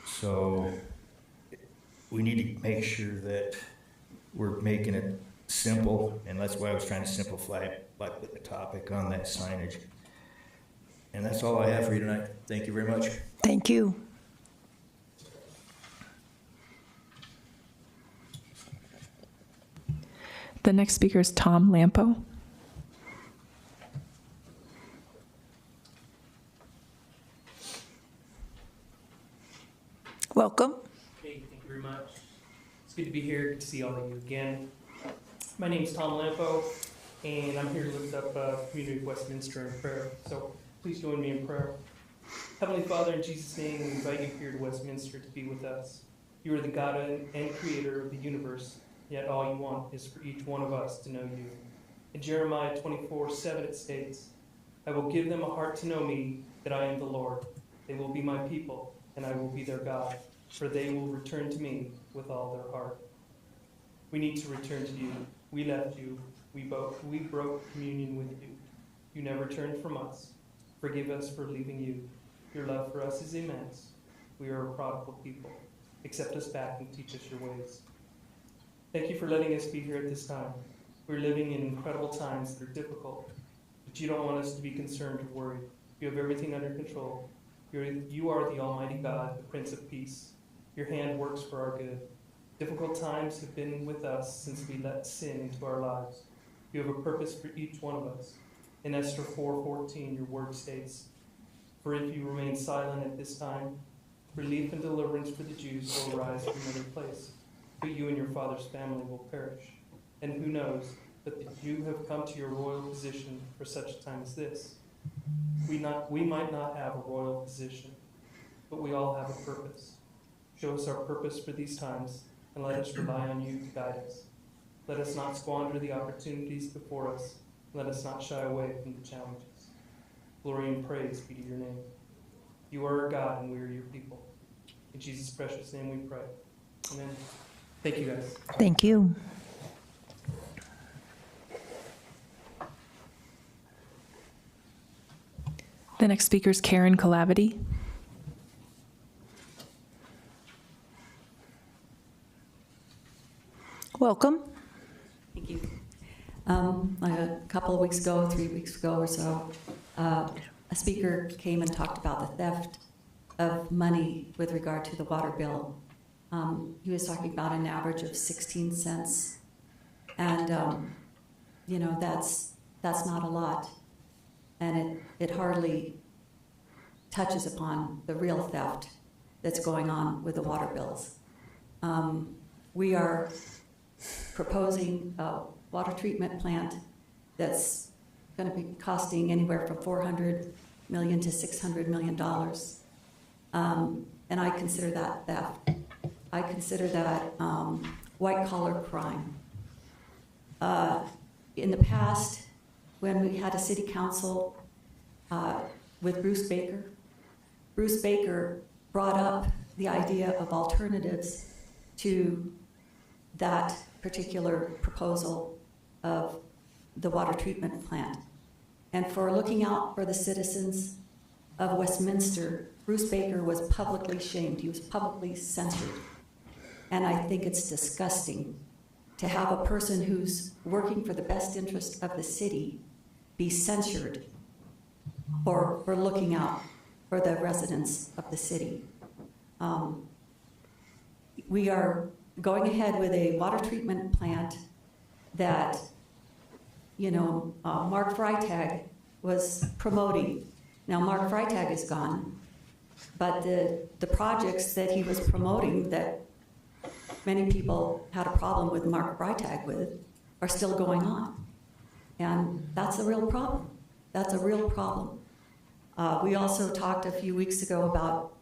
so we need to make sure that we're making it simple, and that's why I was trying to simplify it by putting the topic on that signage. And that's all I have for you tonight. Thank you very much. Thank you. The next speaker is Tom Lampo. Welcome. Hey, thank you very much. It's good to be here. Good to see all of you again. My name is Tom Lampo, and I'm here to lift up the community of Westminster in prayer. So please join me in prayer. Heavenly Father, in Jesus' name, we invite you here to Westminster to be with us. You are the God and creator of the universe, yet all you want is for each one of us to know you. In Jeremiah 24:7 it states, I will give them a heart to know me, that I am the Lord. They will be my people, and I will be their God, for they will return to me with all their heart. We need to return to you. We left you. We broke communion with you. You never turned from us. Forgive us for leaving you. Your love for us is immense. We are a prodigal people. Accept us back and teach us your ways. Thank you for letting us be here at this time. We're living in incredible times that are difficult, but you don't want us to be concerned or worried. You have everything under control. You are the Almighty God, the Prince of Peace. Your hand works for our good. Difficult times have been with us since we let sin into our lives. You have a purpose for each one of us. In Esther 4:14, your word states, for if you remain silent at this time, relief and deliverance for the Jews will arise from another place, but you and your father's family will perish. And who knows but that you have come to your royal position for such a time as this. We might not have a royal position, but we all have a purpose. Show us our purpose for these times, and let us rely on you to guide us. Let us not squander the opportunities before us. Let us not shy away from the challenges. Glory and praise be to your name. You are our God, and we are your people. In Jesus' precious name we pray. Amen. Thank you, guys. Thank you. The next speaker is Karen Calavity. Welcome. Thank you. A couple of weeks ago, 3 weeks ago or so, a speaker came and talked about the theft of money with regard to the water bill He was talking about an average of 16 cents. And, that's not a lot. And it hardly touches upon the real theft that's going on with the water bills. We are proposing a water treatment plant that's going to be costing anywhere from $400 million to $600 million. And I consider that theft. I consider that white-collar crime. In the past, when we had a city council with Bruce Baker brought up the idea of alternatives to that particular proposal of the water treatment plant. And for looking out for the citizens of Westminster, Bruce Baker was publicly shamed. He was publicly censored. And I think it's disgusting to have a person who's working for the best interest of the city be censured for looking out for the residents of the city. We are going ahead with a water treatment plant that, Mark Freitag was promoting. Now, Mark Freitag is gone, but the projects that he was promoting that many people had a problem with Mark Freitag with are still going on. And that's a real problem. That's a real problem. We also talked a few weeks ago about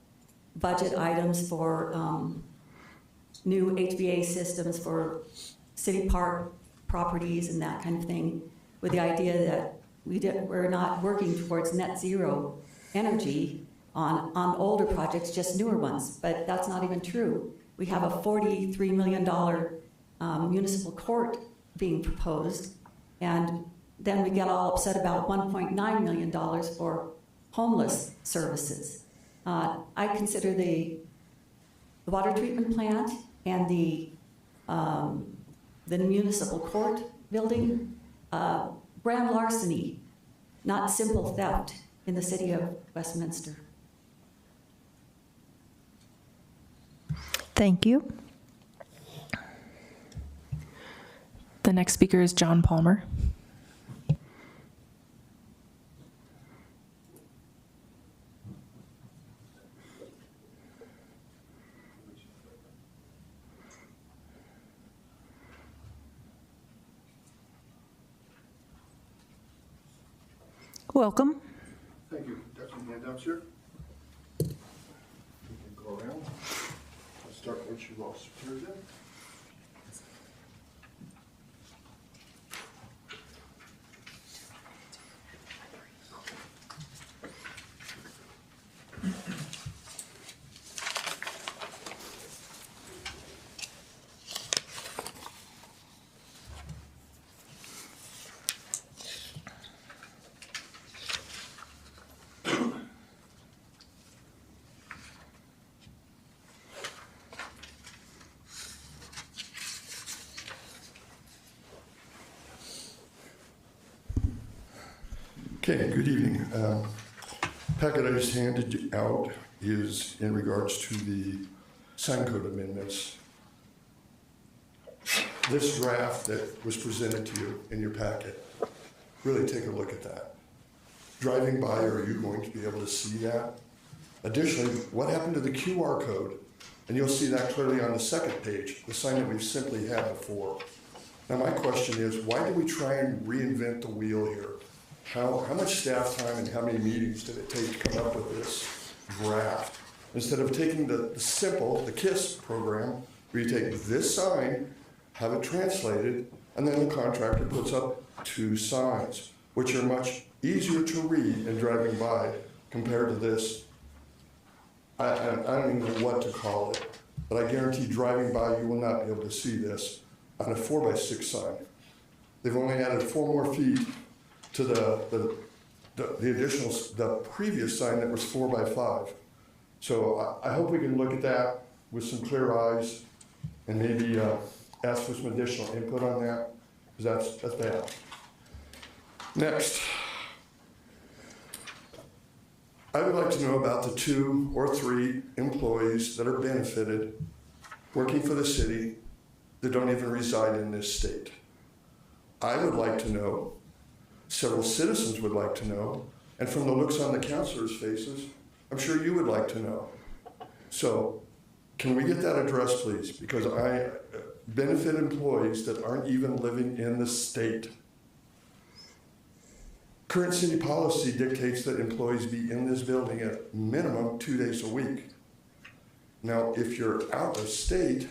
budget items for new HVA systems for city park properties and that kind of thing, with the idea that we're not working towards net zero energy on older projects, just newer ones. But that's not even true. We have a $43 million municipal court being proposed, and then we get all upset about $1.9 million for homeless services. I consider the water treatment plant and the municipal court building grand larceny, not simple theft in the city of Westminster. Thank you. The next speaker is John Palmer. Welcome. Thank you. Got some handouts here. We can go around. Let's start once you've all secured them. Okay, good evening. Packet I just handed out is in regards to the sign code amendments. This draft that was presented to you in your packet, really take a look at that. Driving by, are you going to be able to see that? Additionally, what happened to the QR code? And you'll see that clearly on the second page, the sign that we've simply had before. Now my question is, why do we try and reinvent the wheel here? How much staff time and how many meetings did it take to come up with this draft? Instead of taking the simple, the KISS program, where you take this sign, have it translated, and then the contractor puts up 2 signs, which are much easier to read and driving by compared to this. I don't even know what to call it, but I guarantee driving by you will not be able to see this on a 4x6 sign. They've only added 4 more feet to the additional, the previous sign that was 4x5. So I hope we can look at that with some clear eyes and maybe ask for some additional input on that, because that's bad. Next, I would like to know about the 2 or 3 employees that are benefited working for the city that don't even reside in this state. I would like to know, several citizens would like to know, and from the looks on the councilors' faces, I'm sure you would like to know. So can we get that addressed, please? Because I benefit employees that aren't even living in the state. Current city policy dictates that employees be in this building at minimum 2 days a week. Now, if you're out of state,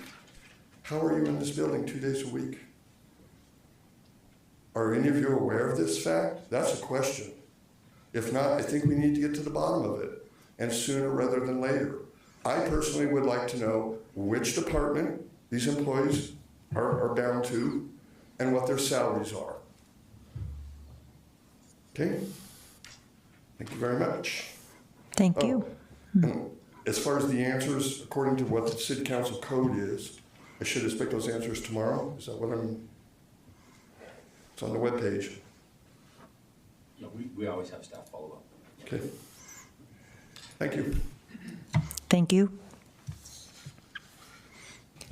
how are you in this building 2 days a week? Are any of you aware of this fact? That's a question. If not, I think we need to get to the bottom of it, and sooner rather than later. I personally would like to know which department these employees are bound to and what their salaries are. Okay? Thank you very much. Thank you. And as far as the answers, according to what the city council code is, I should expect those answers tomorrow? Is that what it's on the webpage? Yeah, we always have staff follow up. Okay. Thank you. Thank you.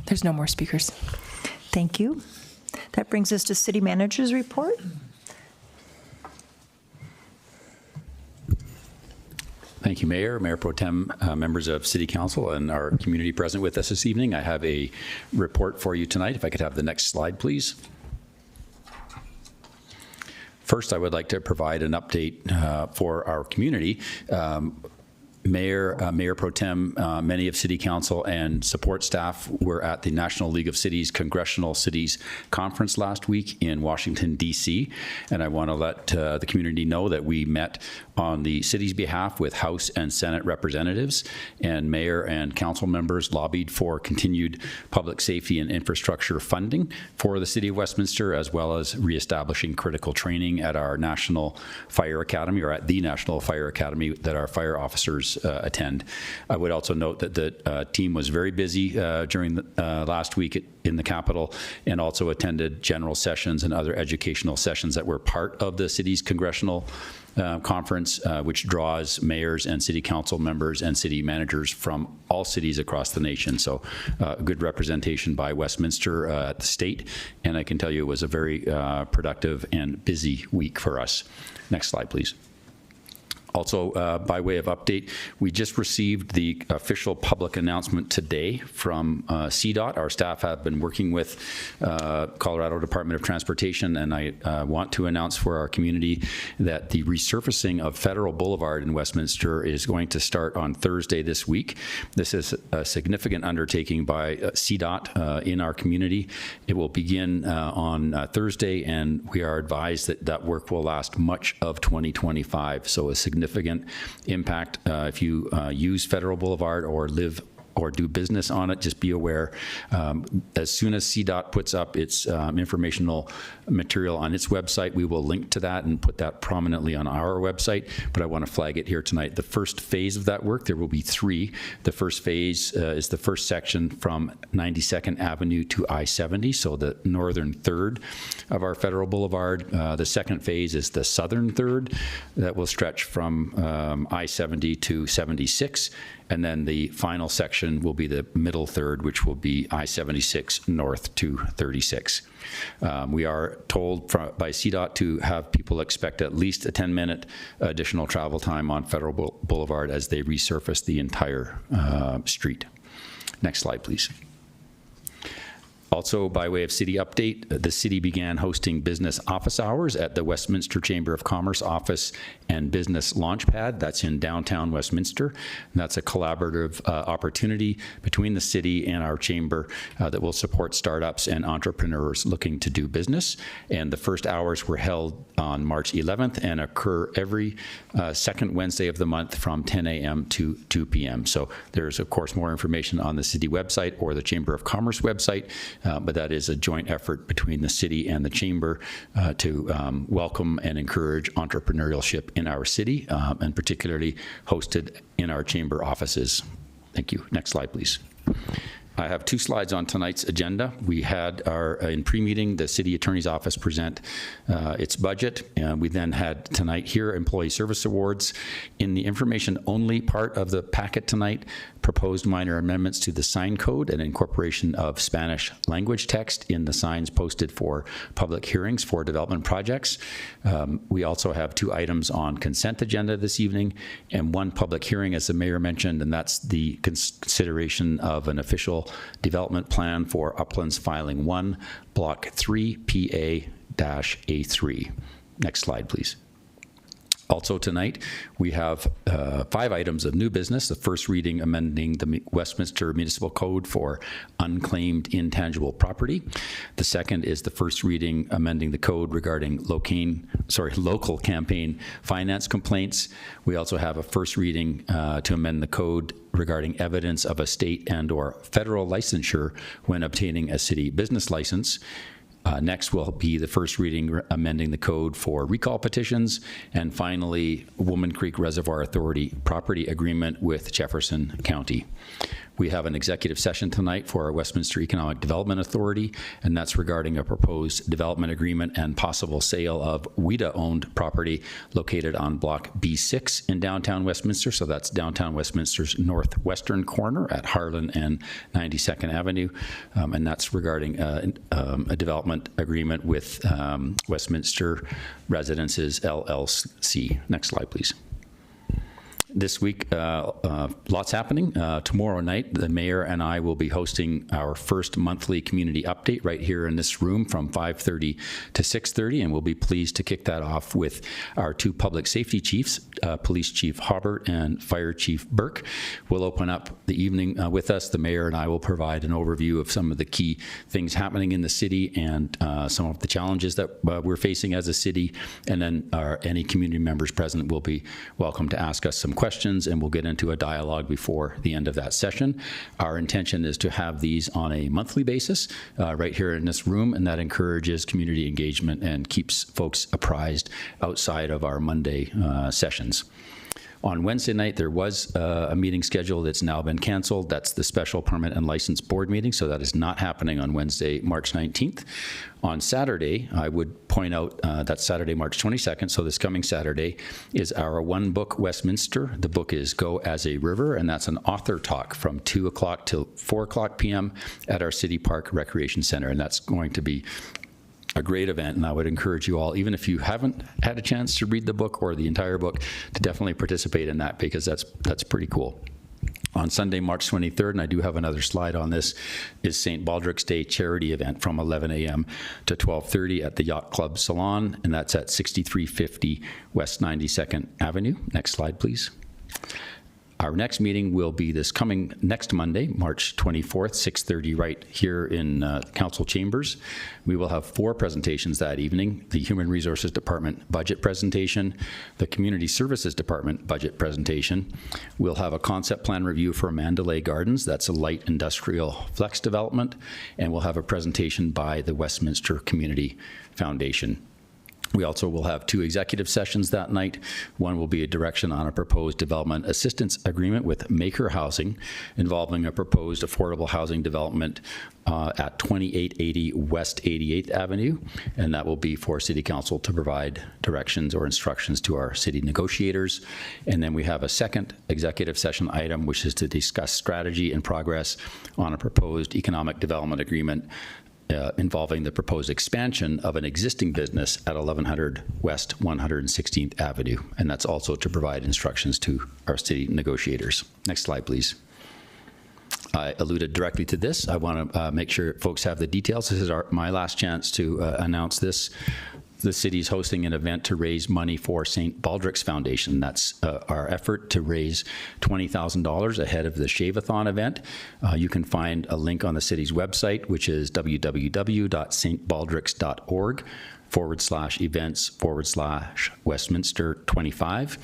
There's no more speakers. Thank you. That brings us to city manager's report. Thank you, Mayor, Mayor Pro Tem, members of City Council, and our community present with us this evening. I have a report for you tonight. If I could have the next slide, please. First, I would like to provide an update for our community. Mayor Pro Tem, many of City Council and support staff were at the National League of Cities Congressional Cities Conference last week in Washington, D.C. And I want to let the community know that we met on the city's behalf with House and Senate representatives, and mayor and council members lobbied for continued public safety and infrastructure funding for the City of Westminster, as well as reestablishing critical training at our National Fire Academy, or at the National Fire Academy that our fire officers attend. I would also note that the team was very busy during the, last week in the Capitol, and also attended general sessions and other educational sessions that were part of the city's congressional conference, which draws mayors and city council members and city managers from all cities across the nation. So good representation by Westminster at the state, and I can tell you it was a very productive and busy week for us. Next slide, please. Also, by way of update, we just received the official public announcement today from CDOT. Our staff have been working with Colorado Department of Transportation, and I want to announce for our community that the resurfacing of Federal Boulevard in Westminster is going to start on Thursday this week. This is a significant undertaking by CDOT in our community. It will begin on Thursday, and we are advised that that work will last much of 2025. So a significant impact. If you use Federal Boulevard or live or do business on it, just be aware. As soon as CDOT puts up its informational material on its website, we will link to that and put that prominently on our website, but I want to flag it here tonight. The first phase of that work, there will be 3. The first phase is the first section from 92nd Avenue to I-70, so the northern third of our Federal Boulevard. The second phase is the southern third that will stretch from I-70 to 76. And then the final section will be the middle third, which will be I-76 north to 36. We are told by CDOT to have people expect at least a 10-minute additional travel time on Federal Boulevard as they resurface the entire street. Next slide, please. Also, by way of city update, the city began hosting business office hours at the Westminster Chamber of Commerce office and business launchpad. That's in downtown Westminster. And that's a collaborative opportunity between the city and our chamber that will support startups and entrepreneurs looking to do business. And the first hours were held on March 11th and occur every second Wednesday of the month from 10 a.m. to 2 p.m. So there's, of course, more information on the city website or the Chamber of Commerce website. But that is a joint effort between the city and the chamber to welcome and encourage entrepreneurship in our city, and particularly hosted in our chamber offices. Thank you. Next slide, please. I have 2 slides on tonight's agenda. We had in pre-meeting, the City Attorney's Office present its budget, and we then had tonight here Employee Service Awards. In the information-only part of the packet tonight, proposed minor amendments to the sign code and incorporation of Spanish language text in the signs posted for public hearings for development projects. We also have 2 items on consent agenda this evening and 1 public hearing, as the mayor mentioned, and that's the consideration of an official development plan for Uplands Filing 1, Block 3, PA-A3. Next slide, please. Also tonight, we have 5 items of new business. The first reading amending the Westminster Municipal Code for unclaimed intangible property. The second is the first reading amending the code regarding local campaign finance complaints. We also have a first reading to amend the code regarding evidence of a state and/or federal licensure when obtaining a city business license. Next will be the first reading amending the code for recall petitions. And finally, Woman Creek Reservoir Authority property agreement with Jefferson County. We have an executive session tonight for our Westminster Economic Development Authority, and that's regarding a proposed development agreement and possible sale of WIDA-owned property located on Block B6 in downtown Westminster. So that's downtown Westminster's northwestern corner at Harlan and 92nd Avenue, and that's regarding a development agreement with Westminster Residences LLC. Next slide, please. This week, lots happening. Tomorrow night, the mayor and I will be hosting our first monthly community update right here in this room from 5:30 to 6:30, and we'll be pleased to kick that off with our 2 public safety chiefs, Police Chief Hobart and Fire Chief Burke. We'll open up the evening with us. The mayor and I will provide an overview of some of the key things happening in the city and some of the challenges that we're facing as a city, and then any community members present will be welcome to ask us some questions, and we'll get into a dialogue before the end of that session. Our intention is to have these on a monthly basis right here in this room, and that encourages community engagement and keeps folks apprised outside of our Monday sessions. On Wednesday night, there was a meeting scheduled that's now been canceled. That's the Special Permit and License Board meeting, so that is not happening on Wednesday, March 19th. On Saturday, I would point out that's Saturday, March 22nd, so this coming Saturday is our One Book Westminster. The book is Go as a River, and that's an author talk from 2 o'clock till 4 o'clock p.m. at our City Park Recreation Center, and that's going to be a great event, and I would encourage you all, even if you haven't had a chance to read the book or the entire book, to definitely participate in that, because that's pretty cool. On Sunday, March 23rd, and I do have another slide on this, is St. Baldrick's Day charity event from 11 a.m. to 12:30 at the Yacht Club Salon, and that's at 6350 West 92nd Avenue. Next slide, please. Our next meeting will be next Monday, March 24th, 6:30, right here in Council Chambers. We will have 4 presentations that evening: the Human Resources Department budget presentation, the Community Services Department budget presentation. We'll have a concept plan review for Mandalay Gardens. That's a light industrial flex development. And we'll have a presentation by the Westminster Community Foundation. We also will have 2 executive sessions that night. One will be a direction on a proposed development assistance agreement with Maker Housing involving a proposed affordable housing development at 2880 West 88th Avenue, and that will be for City Council to provide directions or instructions to our city negotiators. And then we have a second executive session item, which is to discuss strategy and progress on a proposed economic development agreement involving the proposed expansion of an existing business at 1100 West 116th Avenue, and that's also to provide instructions to our city negotiators. Next slide, please. I alluded directly to this. I want to make sure folks have the details. This is my last chance to announce this. The city's hosting an event to raise money for St. Baldrick's Foundation. That's our effort to raise $20,000 ahead of the Shave-a-thon event. You can find a link on the city's website, which is www.stbaldricks.org/events/Westminster25.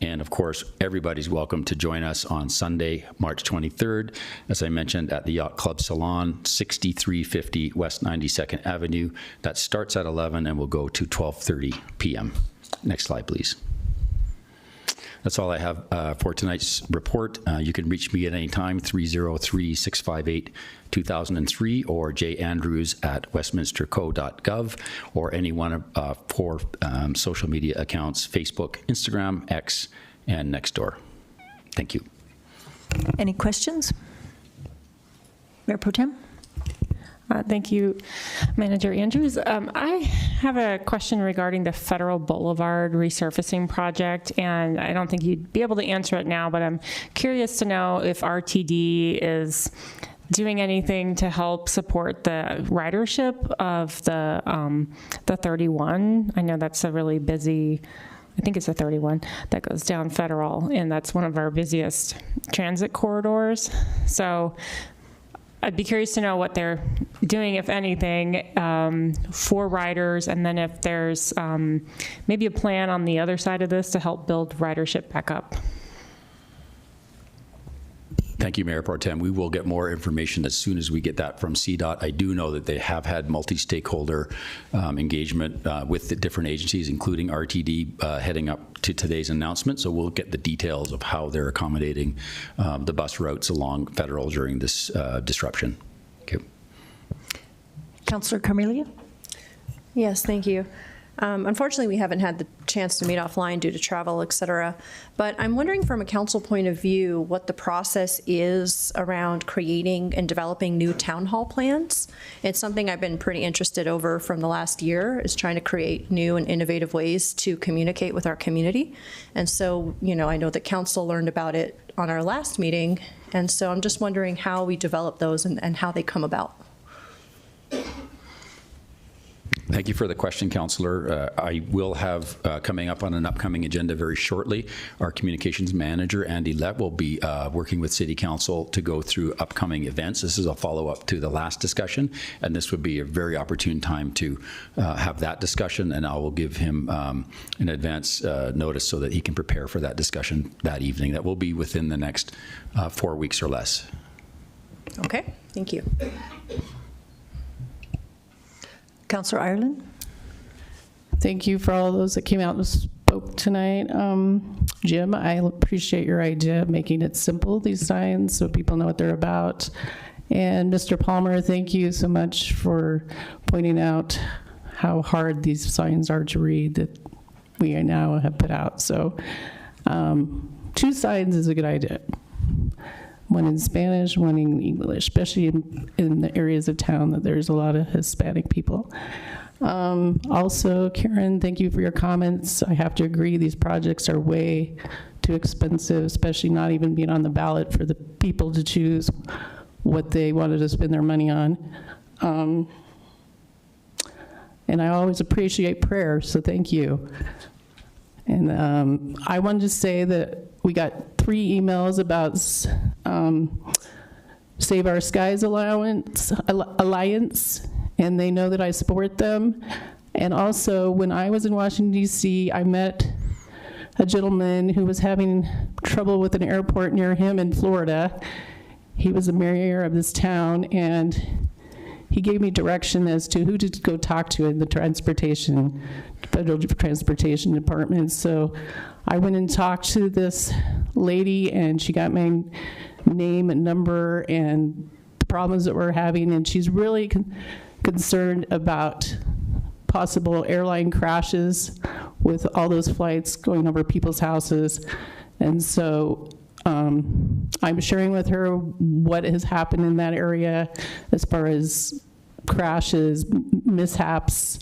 And of course, everybody's welcome to join us on Sunday, March 23rd, as I mentioned, at the Yacht Club Salon, 6350 West 92nd Avenue. That starts at 11 and will go to 12:30 p.m. Next slide, please. That's all I have for tonight's report. You can reach me at any time, 303-658-2003, or jandrews@westminsterco.gov, or any one of 4 social media accounts: Facebook, Instagram, X, and Nextdoor. Thank you. Any questions? Mayor Pro Tem? Thank you, Manager Andrews. I have a question regarding the Federal Boulevard resurfacing project, and I don't think you'd be able to answer it now, but I'm curious to know if RTD is doing anything to help support the ridership of the 31. I know that's a really busy, I think it's a 31 that goes down Federal, and that's one of our busiest transit corridors. So I'd be curious to know what they're doing, if anything, for riders, and then if there's maybe a plan on the other side of this to help build ridership back up. Thank you, Mayor Pro Tem. We will get more information as soon as we get that from CDOT. I do know that they have had multi-stakeholder engagement with the different agencies, including RTD, heading up to today's announcement. So we'll get the details of how they're accommodating the bus routes along Federal during this disruption. Okay. Councillor Carmelia? Yes, thank you. Unfortunately, we haven't had the chance to meet offline due to travel, et cetera. But I'm wondering from a council point of view what the process is around creating and developing new town hall plans. It's something I've been pretty interested over from the last year, is trying to create new and innovative ways to communicate with our community. And so, you know, I know that council learned about it on our last meeting. And so I'm just wondering how we develop those and how they come about. Thank you for the question, Councillor. I will have coming up on an upcoming agenda very shortly, our communications manager, Andy Lett, will be working with City Council to go through upcoming events. This is a follow-up to the last discussion, and this would be a very opportune time to have that discussion, and I will give him an advance notice so that he can prepare for that discussion that evening. That will be within the next 4 weeks or less. Okay, thank you. Councillor Ireland? Thank you for all those that came out and spoke tonight. Jim, I appreciate your idea of making it simple, these signs, so people know what they're about. And Mr. Palmer, thank you so much for pointing out how hard these signs are to read that we now have put out. So 2 signs is a good idea. One in Spanish, one in English, especially in the areas of town that there's a lot of Hispanic people. Also, Karen, thank you for your comments. I have to agree, these projects are way too expensive, especially not even being on the ballot for the people to choose what they wanted to spend their money on. And I always appreciate prayer, so thank you. And I wanted to say that we got 3 emails about Save Our Skies Alliance, and they know that I support them. And also, when I was in Washington, D.C., I met a gentleman who was having trouble with an airport near him in Florida. He was the mayor of this town, and he gave me direction as to who to go talk to in the Federal Transportation Department. So I went and talked to this lady, and she got my name and number and the problems that we're having, and she's really concerned about possible airline crashes with all those flights going over people's houses. And so I'm sharing with her what has happened in that area as far as crashes, mishaps,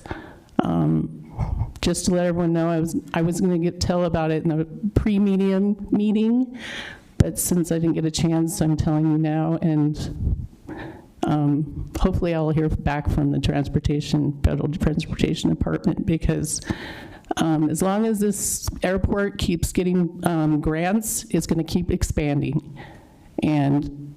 just to let everyone know. I was going to tell about it in a pre-medium meeting, but since I didn't get a chance, I'm telling you now, and hopefully I'll hear back from the Federal Transportation Department, because as long as this airport keeps getting grants, it's going to keep expanding. And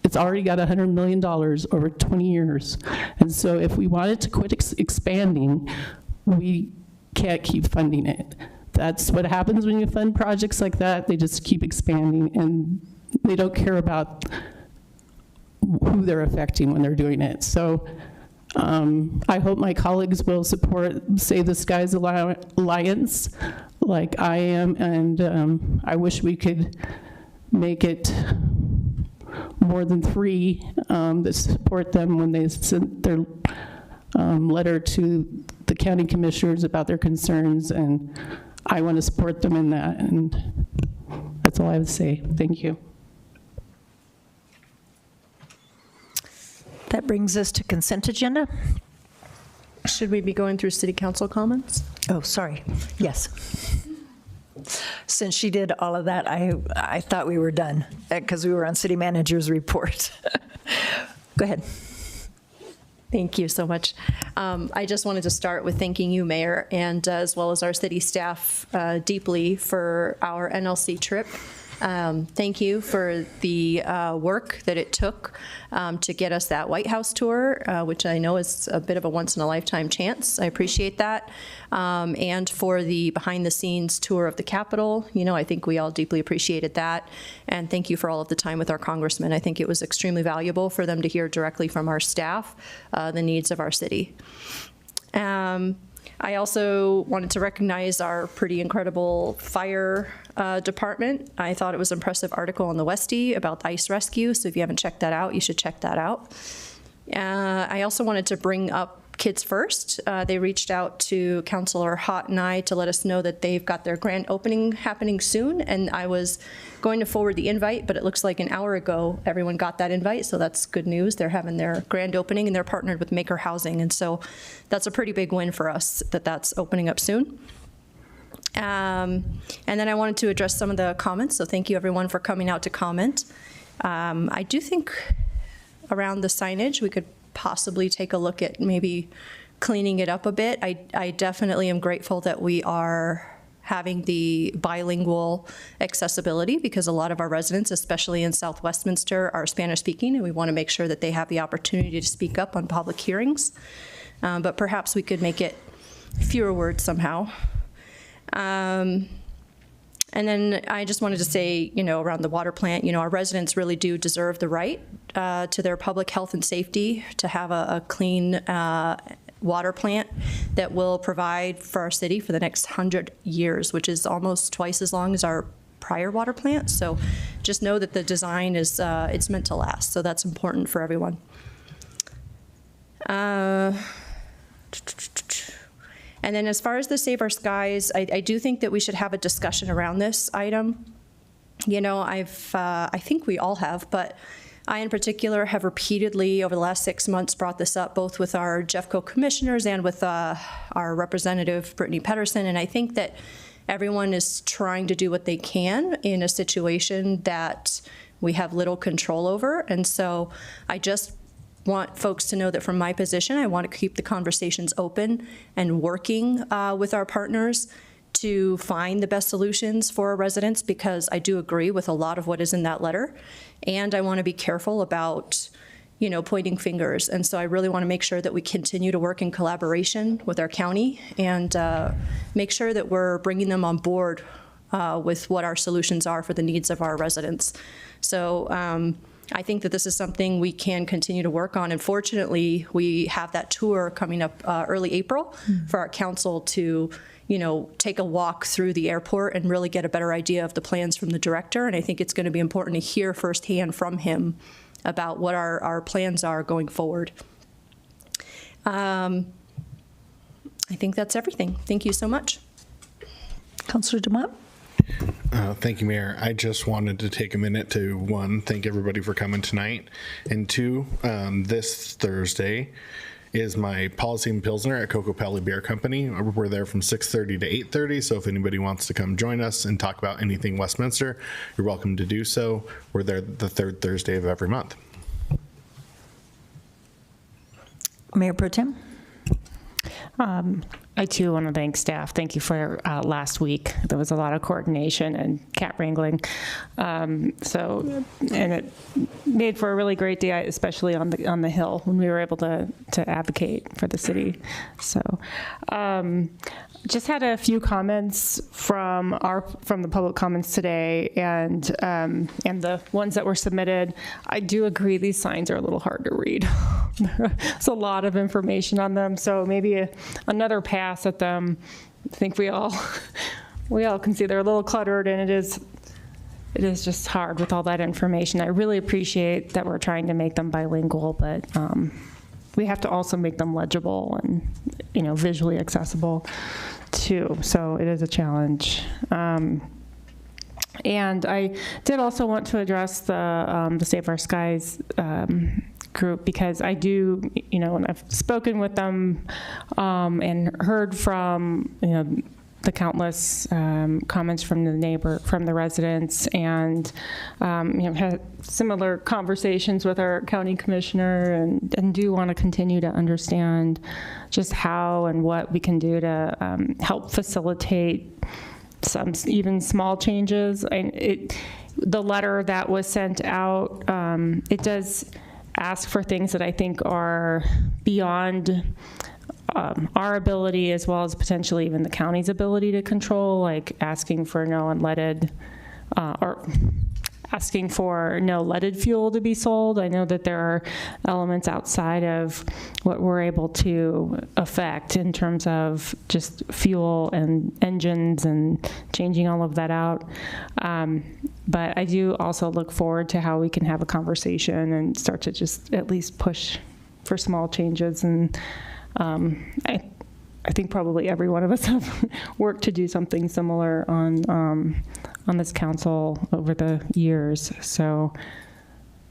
it's already got $100 million over 20 years. And so if we want it to quit expanding, we can't keep funding it. That's what happens when you fund projects like that. They just keep expanding, and they don't care about who they're affecting when they're doing it. So I hope my colleagues will support Save the Skies Alliance like I am, and I wish we could make it more than 3 that support them when they sent their letter to the county commissioners about their concerns, and I want to support them in that, and that's all I have to say. Thank you. That brings us to consent agenda. Should we be going through city council comments? Oh, sorry. Yes. Since she did all of that, I thought we were done because we were on city manager's report. Go ahead. Thank you so much. I just wanted to start with thanking you, Mayor, and as well as our city staff deeply for our NLC trip. Thank you for the work that it took to get us that White House tour, which I know is a bit of a once-in-a-lifetime chance. I appreciate that. And for the behind-the-scenes tour of the Capitol. You know, I think we all deeply appreciated that. And thank you for all of the time with our congressmen. I think it was extremely valuable for them to hear directly from our staff the needs of our city. I also wanted to recognize our pretty incredible fire department. I thought it was an impressive article on the Westie about the ice rescue, so if you haven't checked that out, you should check that out. I also wanted to bring up Kids First. They reached out to Councilor Hott and I to let us know that they've got their grand opening happening soon, and I was going to forward the invite, but it looks like an hour ago everyone got that invite, so that's good news. They're having their grand opening, and they're partnered with Maker Housing, and so that's a pretty big win for us that that's opening up soon. And then I wanted to address some of the comments, so thank you everyone for coming out to comment. I do think around the signage we could possibly take a look at maybe cleaning it up a bit. I definitely am grateful that we are having the bilingual accessibility because a lot of our residents, especially in South Westminster, are Spanish speaking, and we want to make sure that they have the opportunity to speak up on public hearings. But perhaps we could make it fewer words somehow. And then I just wanted to say, you know, around the water plant, you know, our residents really do deserve the right to their public health and safety to have a clean water plant that will provide for our city for the next 100 years, which is almost twice as long as our prior water plant. So just know that the design is, it's meant to last. So that's important for everyone. And then as far as the Save Our Skies, I do think that we should have a discussion around this item. You know, I think we all have, but I in particular have repeatedly over the last 6 months brought this up both with our Jeffco commissioners and with our representative, Brittany Pedersen, and I think that everyone is trying to do what they can in a situation that we have little control over. And so I just want folks to know that from my position, I want to keep the conversations open and working with our partners to find the best solutions for our residents, because I do agree with a lot of what is in that letter. And I want to be careful about, you know, pointing fingers. And so I really want to make sure that we continue to work in collaboration with our county and make sure that we're bringing them on board with what our solutions are for the needs of our residents. So I think that this is something we can continue to work on. And fortunately, we have that tour coming up early April for our council to, you know, take a walk through the airport and really get a better idea of the plans from the director. And I think it's going to be important to hear firsthand from him about what our plans are going forward. I think that's everything. Thank you so much. Councilor DeMott? Thank you, Mayor. I just wanted to take a minute to, one, thank everybody for coming tonight, and two, this Thursday is my Policy and Pilsner at Cocoa Pally Beer Company. We're there from 6:30 to 8:30, so if anybody wants to come join us and talk about anything Westminster, you're welcome to do so. We're there the third Thursday of every month. Mayor Pro Tem? I too want to thank staff. Thank you for last week. There was a lot of coordination and cat wrangling. And it made for a really great day, especially on the Hill when we were able to advocate for the city. So just had a few comments from the public comments today, and the ones that were submitted. I do agree these signs are a little hard to read. There's a lot of information on them, so maybe another pass at them. I think we all can see they're a little cluttered, and it is just hard with all that information. I really appreciate that we're trying to make them bilingual, but we have to also make them legible and visually accessible too. So it is a challenge. And I did also want to address the Save Our Skies group, because I do, when I've spoken with them and heard from, the countless comments from the residents, and had similar conversations with our county commissioner, and do want to continue to understand just how and what we can do to help facilitate some even small changes. The letter that was sent out, it does ask for things that I think are beyond our ability, as well as potentially even the county's ability to control, like asking for no unleaded or asking for no leaded fuel to be sold. I know that there are elements outside of what we're able to affect in terms of just fuel and engines and changing all of that out. But I do also look forward to how we can have a conversation and start to just at least push for small changes. And I think probably every one of us have worked to do something similar on this council over the years. So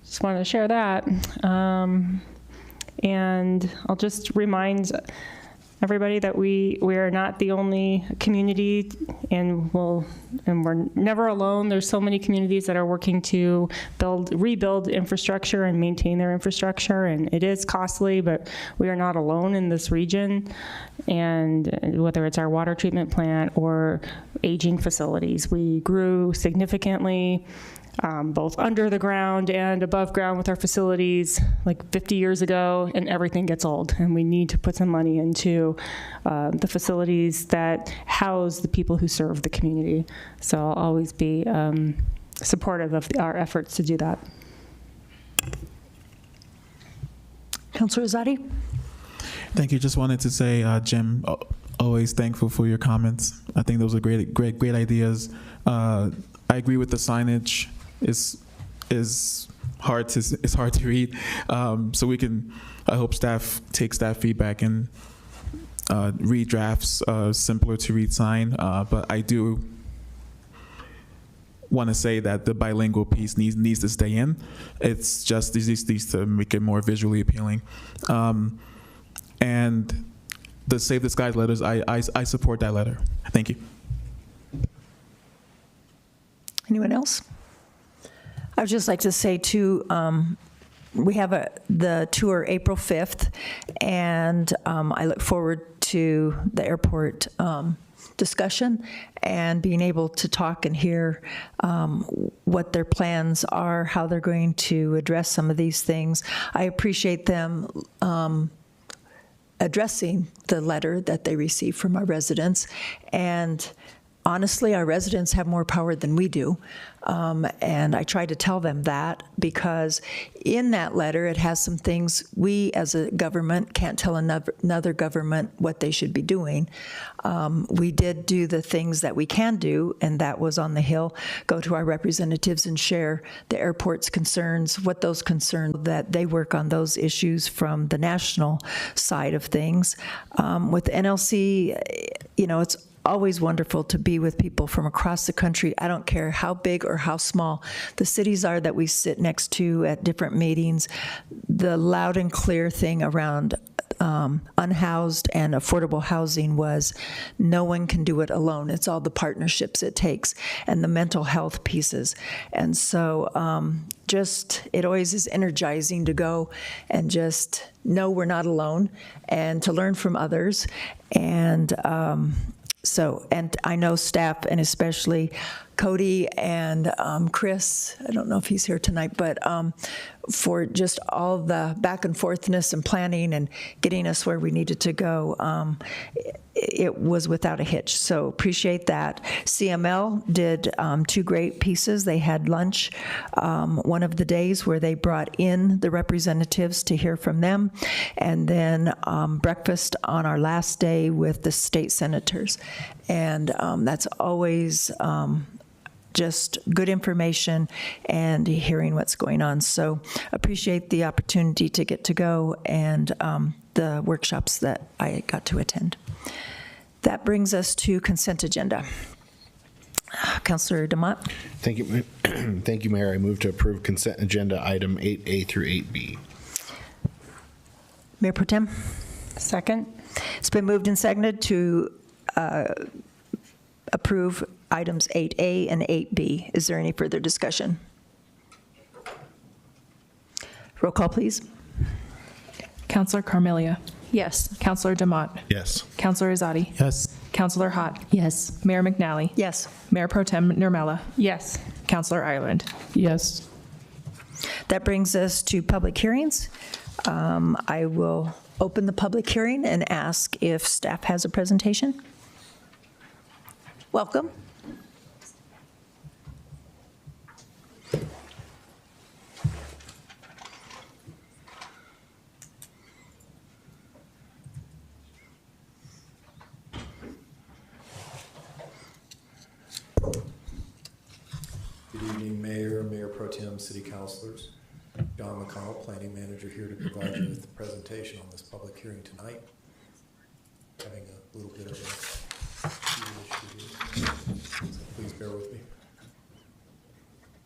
just wanted to share that. And I'll just remind everybody that we are not the only community, and we're never alone. There's so many communities that are working to rebuild infrastructure and maintain their infrastructure, and it is costly, but we are not alone in this region. And whether it's our water treatment plant or aging facilities, we grew significantly, both under the ground and above ground with our facilities like 50 years ago, and everything gets old, and we need to put some money into the facilities that house the people who serve the community. So I'll always be supportive of our efforts to do that. Councilor Rosati? Thank you. Just wanted to say, Jim, always thankful for your comments. I think those are great ideas. I agree with the signage. Is hard to read. So we can. I hope staff takes that feedback and read drafts, simpler to read sign. But I do want to say that the bilingual piece needs to stay in. It's just these to make it more visually appealing. And the Save the Skies letters, I support that letter. Thank you. Anyone else? I would just like to say, too, we have the tour April 5th, and I look forward to the airport discussion and being able to talk and hear what their plans are, how they're going to address some of these things. I appreciate them addressing the letter that they received from our residents, and honestly, our residents have more power than we do, and I try to tell them that, because in that letter it has some things we as a government can't tell another government what they should be doing. We did do the things that we can do, and that was on the Hill, go to our representatives and share the airport's concerns, what those concerns, that they work on those issues from the national side of things. With NLC, it's always wonderful to be with people from across the country. I don't care how big or how small the cities are that we sit next to at different meetings. The loud and clear thing around unhoused and affordable housing was no one can do it alone. It's all the partnerships it takes and the mental health pieces. And so it always is energizing to go and just know we're not alone and to learn from others. And and I know staff, and especially Cody and Chris, I don't know if he's here tonight, but for just all the back and forthness and planning and getting us where we needed to go. It was without a hitch, so appreciate that. CML did 2 great pieces. They had lunch one of the days where they brought in the representatives to hear from them, and then breakfast on our last day with the state senators. And that's always just good information and hearing what's going on. So appreciate the opportunity to get to go and the workshops that I got to attend. That brings us to consent agenda. Councilor DeMott. Thank you. Thank you, Mayor. I move to approve consent agenda item 8A through 8B. Mayor Pro Tem. Second. It's been moved and seconded to approve items 8A and 8B. Is there any further discussion? Roll call, please. Counselor Carmelia. Yes. Counselor DeMott. Yes. Counselor Izadi. Yes. Counselor Hott. Yes. Mayor McNally. Yes. Mayor Pro Tem Nurmela. Yes. Counselor Ireland. Yes. That brings us to public hearings. I will open the public hearing and ask if staff has a presentation. Welcome. Good evening, Mayor, Mayor Pro Tem, City Councilors. John McConnell, Planning Manager, here to provide you with the presentation on this public hearing tonight. Having a little bit of a issue here, so please bear with me.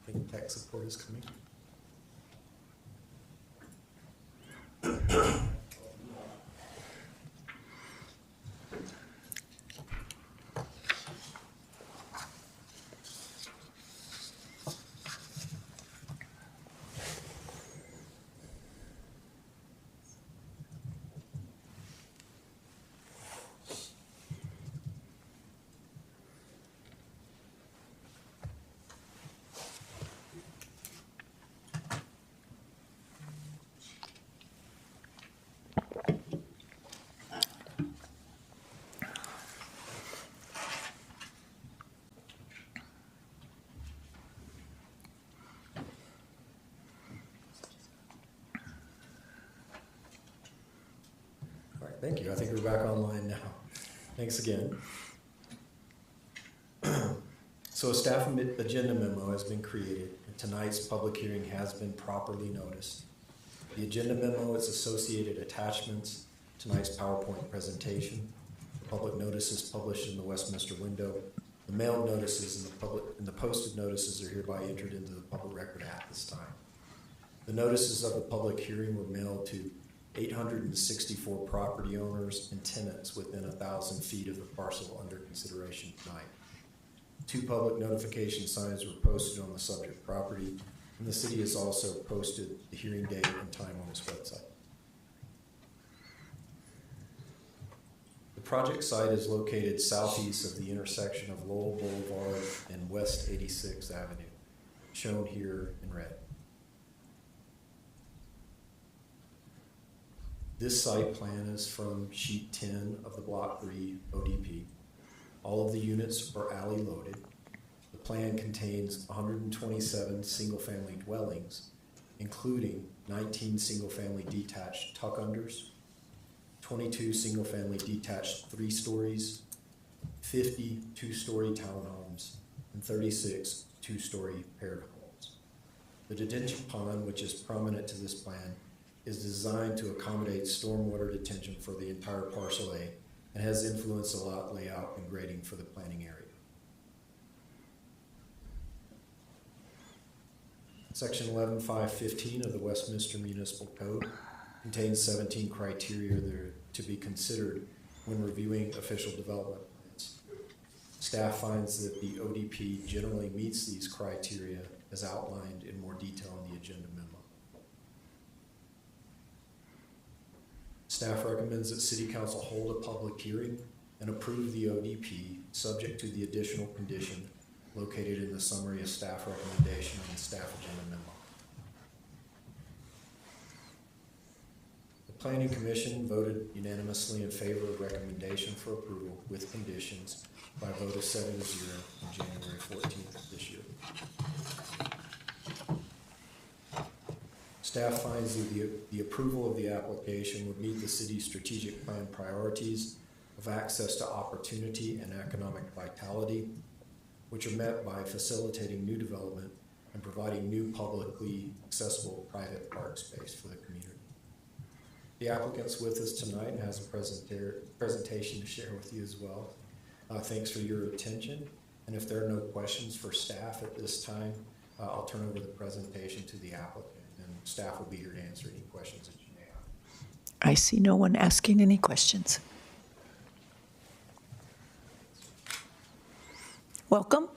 I think tech support is coming. Thank you. I think we're back online now. Thanks again. So a staff agenda memo has been created, and tonight's public hearing has been properly noticed. The agenda memo, its associated attachments, tonight's PowerPoint presentation, the public notices published in the Westminster window, the mailed notices and the posted notices are hereby entered into the public record at this time. The notices of the public hearing were mailed to 864 property owners and tenants within 1,000 feet of the parcel under consideration tonight. 2 public notification signs were posted on the subject property, and the city has also posted the hearing date and time on its website. The project site is located southeast of the intersection of Lowell Boulevard and West 86th Avenue, shown here in red. This site plan is from sheet 10 of the Block 3 ODP. All of the units are alley loaded. The plan contains 127 single-family dwellings, including 19 single-family detached tuck-unders, 22 single-family detached 3 stories, 50 2-story townhomes, and 36 2-story paired homes. The detention pond, which is prominent to this plan, is designed to accommodate stormwater detention for the entire parcel A and has influenced the lot layout and grading for the planning area. Section 11.515 of the Westminster Municipal Code contains 17 criteria that are to be considered when reviewing official development plans. Staff finds that the ODP generally meets these criteria as outlined in more detail in the agenda memo. Staff recommends that City Council hold a public hearing and approve the ODP subject to the additional condition located in the summary of staff recommendation on the staff agenda memo. The Planning Commission voted unanimously in favor of recommendation for approval with conditions by a vote of 7-0 on January 14th of this year. Staff finds that the approval of the application would meet the city's strategic plan priorities of access to opportunity and economic vitality, which are met by facilitating new development and providing new publicly accessible private park space for the community. The applicant's with us tonight and has a presentation to share with you as well. Thanks for your attention. And if there are no questions for staff at this time, I'll turn over the presentation to the applicant, and staff will be here to answer any questions that you may have. I see no one asking any questions. Welcome.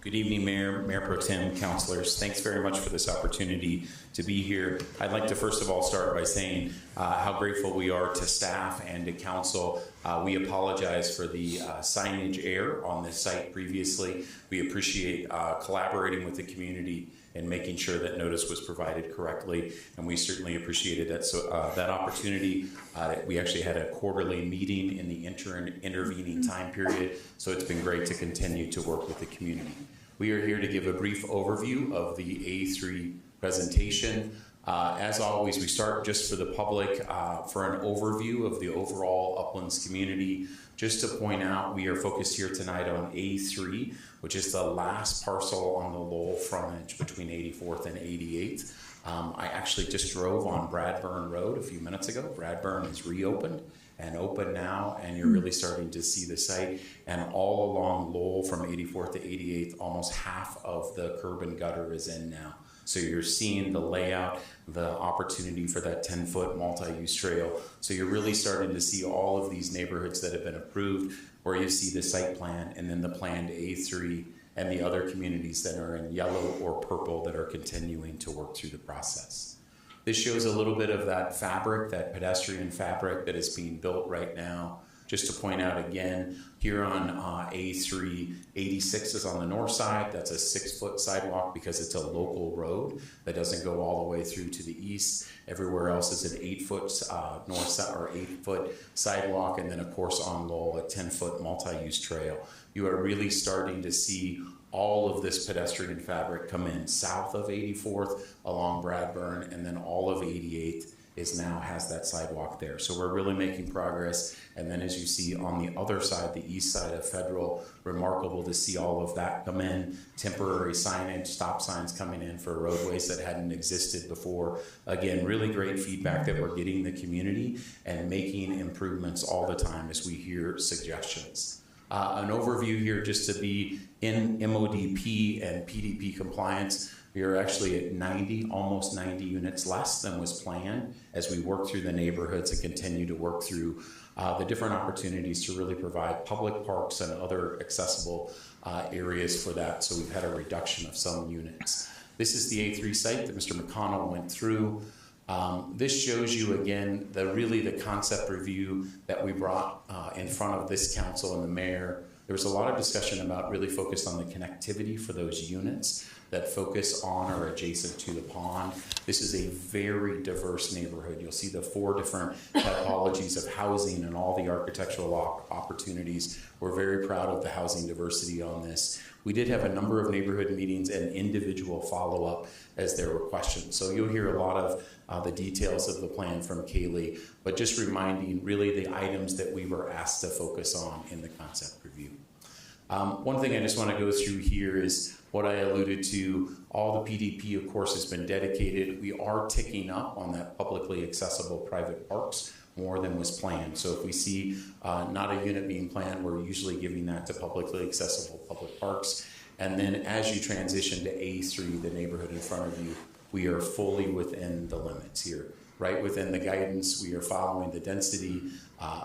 Good evening, Mayor, Mayor Pro Tem, councilors. Thanks very much for this opportunity to be here. I'd like to first of all start by saying how grateful we are to staff and to council. We apologize for the signage error on this site previously. We appreciate collaborating with the community and making sure that notice was provided correctly, and we certainly appreciated that. So that opportunity, we actually had a quarterly meeting in the intervening time period, so it's been great to continue to work with the community. We are here to give a brief overview of the A3 presentation. As always, we start just for the public for an overview of the overall Uplands community. Just to point out, we are focused here tonight on A3, which is the last parcel on the Lowell frontage between 84th and 88th. I actually just drove on Bradburn Road a few minutes ago. Bradburn is reopened and open now, and you're really starting to see the site. And all along Lowell from 84th to 88th, almost half of the curb and gutter is in now. So you're seeing the layout, the opportunity for that 10-foot multi-use trail. So you're really starting to see all of these neighborhoods that have been approved, where you see the site plan and then the planned A3 and the other communities that are in yellow or purple that are continuing to work through the process. This shows a little bit of that fabric, that pedestrian fabric that is being built right now. Just to point out again, here on A3, 86 is on the north side. That's a 6-foot sidewalk because it's a local road that doesn't go all the way through to the east. Everywhere else is an 8-foot north side or 8-foot sidewalk, and then of course on Lowell, a 10-foot multi-use trail. You are really starting to see all of this pedestrian fabric come in south of 84th along Bradburn, and then all of 88th has that sidewalk there. So we're really making progress. And then as you see on the other side, the east side of Federal, remarkable to see all of that come in. Temporary signage, stop signs coming in for roadways that hadn't existed before. Again, really great feedback that we're getting the community and making improvements all the time as we hear suggestions. An overview here just to be in MODP and PDP compliance. We are actually at 90, almost 90 units less than was planned as we work through the neighborhoods and continue to work through the different opportunities to really provide public parks and other accessible areas for that. So we've had a reduction of some units. This is the A3 site that Mr. McConnell went through. This shows you again the concept review that we brought in front of this council and the mayor. There was a lot of discussion about really focused on the connectivity for those units that focus on or adjacent to the pond. This is a very diverse neighborhood. You'll see the 4 different typologies of housing and all the architectural opportunities. We're very proud of the housing diversity on this. We did have a number of neighborhood meetings and individual follow-up as there were questions. So you'll hear a lot of the details of the plan from Kaylee, but just reminding really the items that we were asked to focus on in the concept review. One thing I just want to go through here is what I alluded to. All the PDP, of course, has been dedicated. We are ticking up on that publicly accessible private parks more than was planned. So if we see not a unit being planned, we're usually giving that to publicly accessible public parks. And then as you transition to A3, the neighborhood in front of you, we are fully within the limits here. right within the guidance. We are following the density,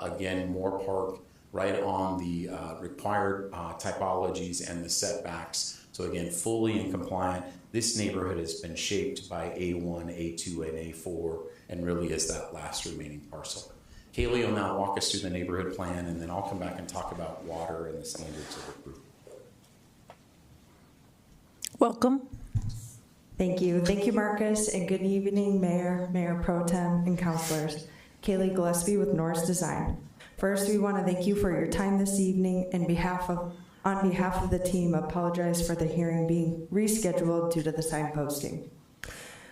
again, more park right on the required typologies and the setbacks. So again, fully in compliant. This neighborhood has been shaped by A1, A2, and A4, and really is that last remaining parcel. Kaylee will now walk us through the neighborhood plan, and then I'll come back and talk about water and the standards of the group. Welcome. Thank you. Thank you, Marcus, and good evening, Mayor, Mayor Pro Tem, and councilors. Kaylee Gillespie with Norris Design. First, we want to thank you for your time this evening. On behalf of the team, apologize for the hearing being rescheduled due to the sign posting.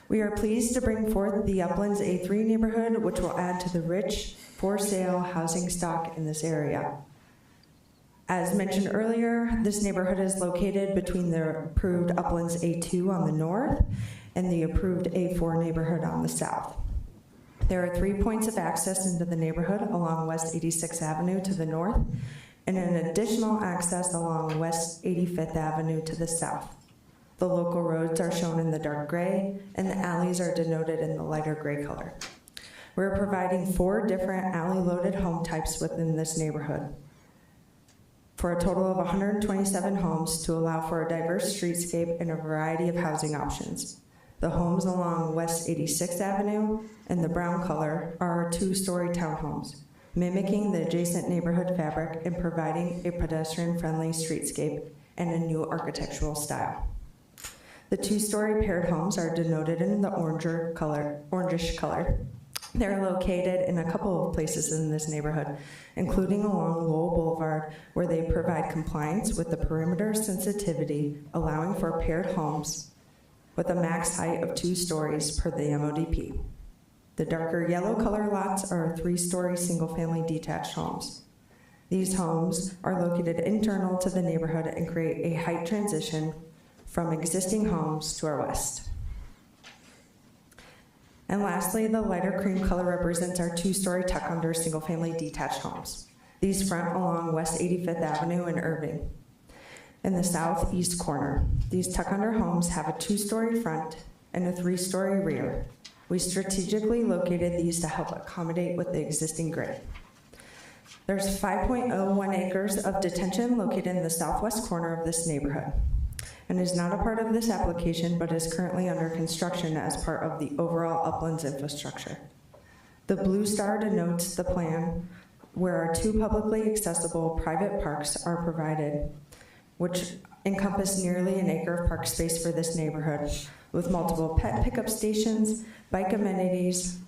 We are pleased to bring forth the Uplands A3 neighborhood, which will add to the rich for-sale housing stock in this area. As mentioned earlier, this neighborhood is located between the approved Uplands A2 on the north and the approved A4 neighborhood on the south. There are 3 points of access into the neighborhood along West 86th Avenue to the north, and an additional access along West 85th Avenue to the south. The local roads are shown in the dark gray, and the alleys are denoted in the lighter gray color. We're providing 4 different alley-loaded home types within this neighborhood, for a total of 127 homes to allow for a diverse streetscape and a variety of housing options. The homes along West 86th Avenue in the brown color are 2-story townhomes, mimicking the adjacent neighborhood fabric and providing a pedestrian-friendly streetscape and a new architectural style. The 2-story paired homes are denoted in the orangish color. They're located in a couple of places in this neighborhood, including along Lowell Boulevard, where they provide compliance with the perimeter sensitivity, allowing for paired homes with a max height of 2 stories per the MODP. The darker yellow color lots are 3-story single-family detached homes. These homes are located internal to the neighborhood and create a height transition from existing homes to our west. And lastly, the lighter cream color represents our 2-story tuck-under single-family detached homes. These front along West 85th Avenue in Irving. In the southeast corner, these tuck-under homes have a 2-story front and a 3-story rear. We strategically located these to help accommodate with the existing grid. There's 5.01 acres of detention located in the southwest corner of this neighborhood, and is not a part of this application, but is currently under construction as part of the overall Uplands infrastructure. The blue star denotes the plan where our 2 publicly accessible private parks are provided, which encompass nearly an acre of park space for this neighborhood, with multiple pet pickup stations, bike amenities.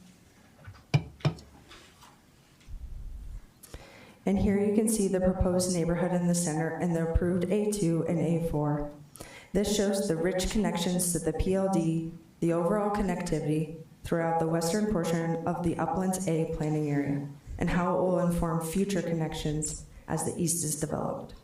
And here you can see the proposed neighborhood in the center and the approved A2 and A4. This shows the rich connections to the PLD, the overall connectivity throughout the western portion of the Uplands A planning area, and how it will inform future connections as the east is developed.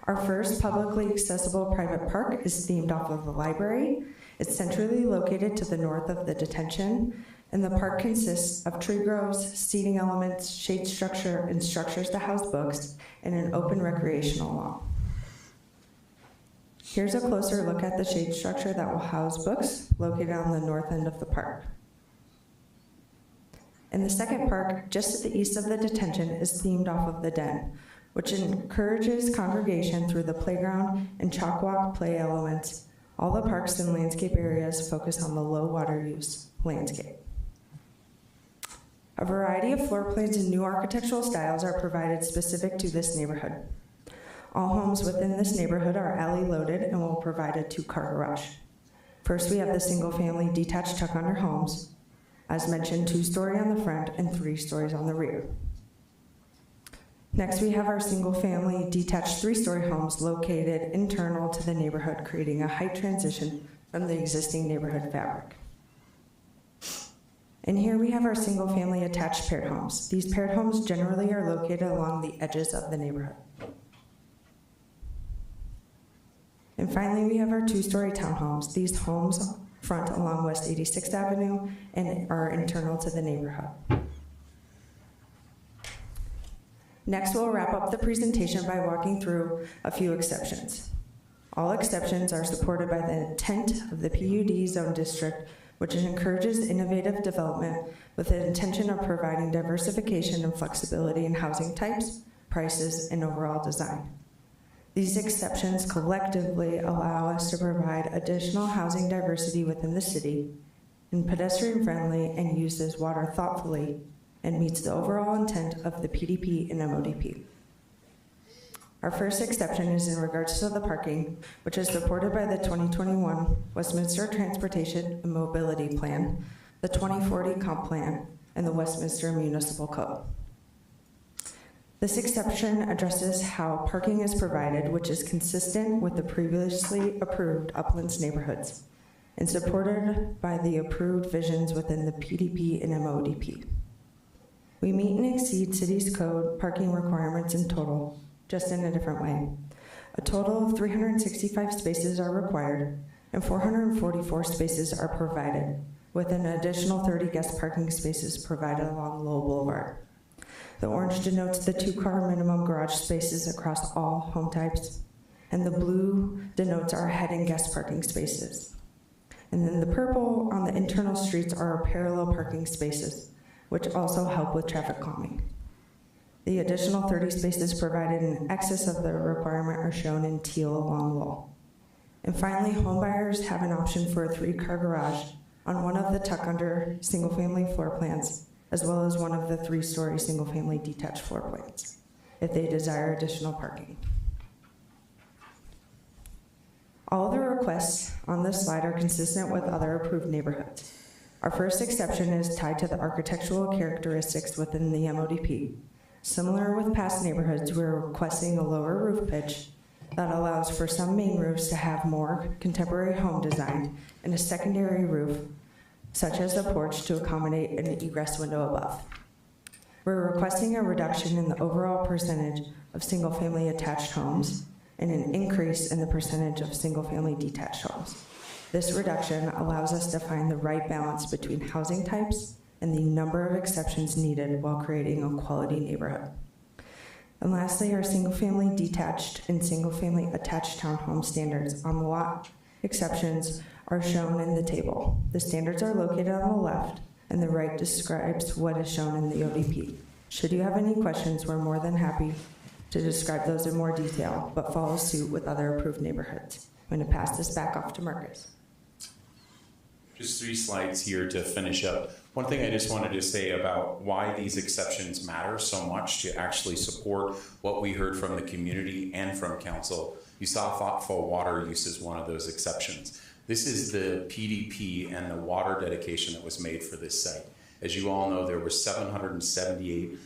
Our first publicly accessible private park is themed off of the library. It's centrally located to the north of the detention, and the park consists of tree groves, seating elements, shade structure, and structures to house books, and an open recreational lawn. Here's a closer look at the shade structure that will house books located on the north end of the park. And the second park, just to the east of the detention, is themed off of the den, which encourages congregation through the playground and chalk walk play elements. All the parks and landscape areas focus on the low water use landscape. A variety of floor plans and new architectural styles are provided specific to this neighborhood. All homes within this neighborhood are alley loaded and will provide a 2-car garage. First, we have the single-family detached tuck-under homes. As mentioned, 2-story on the front and 3 stories on the rear. Next, we have our single-family detached 3-story homes located internal to the neighborhood, creating a height transition from the existing neighborhood fabric. And here we have our single-family attached paired homes. These paired homes generally are located along the edges of the neighborhood. And finally, we have our 2-story townhomes. These homes front along West 86th Avenue and are internal to the neighborhood. Next, we'll wrap up the presentation by walking through a few exceptions. All exceptions are supported by the intent of the PUD zone district, which encourages innovative development with the intention of providing diversification and flexibility in housing types, prices, and overall design. These exceptions collectively allow us to provide additional housing diversity within the city, and pedestrian-friendly and uses water thoughtfully, and meets the overall intent of the PDP and MODP. Our first exception is in regards to the parking, which is supported by the 2021 Westminster Transportation and Mobility Plan, the 2040 Comp Plan, and the Westminster Municipal Code. This exception addresses how parking is provided, which is consistent with the previously approved Uplands neighborhoods and supported by the approved visions within the PDP and MODP. We meet and exceed city's code parking requirements in total, just in a different way. A total of 365 spaces are required and 444 spaces are provided, with an additional 30 guest parking spaces provided along Lowell Boulevard. The orange denotes the 2-car minimum garage spaces across all home types, and the blue denotes our head and guest parking spaces. And then the purple on the internal streets are our parallel parking spaces, which also help with traffic calming. The additional 30 spaces provided in excess of the requirement are shown in teal along Lowell. And finally, homebuyers have an option for a 3-car garage on one of the tuck-under single-family floor plans, as well as one of the 3-story single-family detached floor plans, if they desire additional parking. All the requests on this slide are consistent with other approved neighborhoods. Our first exception is tied to the architectural characteristics within the MODP. Similar with past neighborhoods, we're requesting a lower roof pitch that allows for some main roofs to have more contemporary home design and a secondary roof, such as a porch, to accommodate an egress window above. We're requesting a reduction in the overall percentage of single-family attached homes and an increase in the percentage of single-family detached homes. This reduction allows us to find the right balance between housing types and the number of exceptions needed while creating a quality neighborhood. And lastly, our single-family detached and single-family attached townhome standards on the lot exceptions are shown in the table. The standards are located on the left, and the right describes what is shown in the ODP. Should you have any questions, we're more than happy to describe those in more detail, but follow suit with other approved neighborhoods. I'm going to pass this back off to Marcus. Just 3 slides here to finish up. One thing I just wanted to say about why these exceptions matter so much to actually support what we heard from the community and from council. You saw thoughtful water use as one of those exceptions. This is the PDP and the water dedication that was made for this site. As you all know, there were 778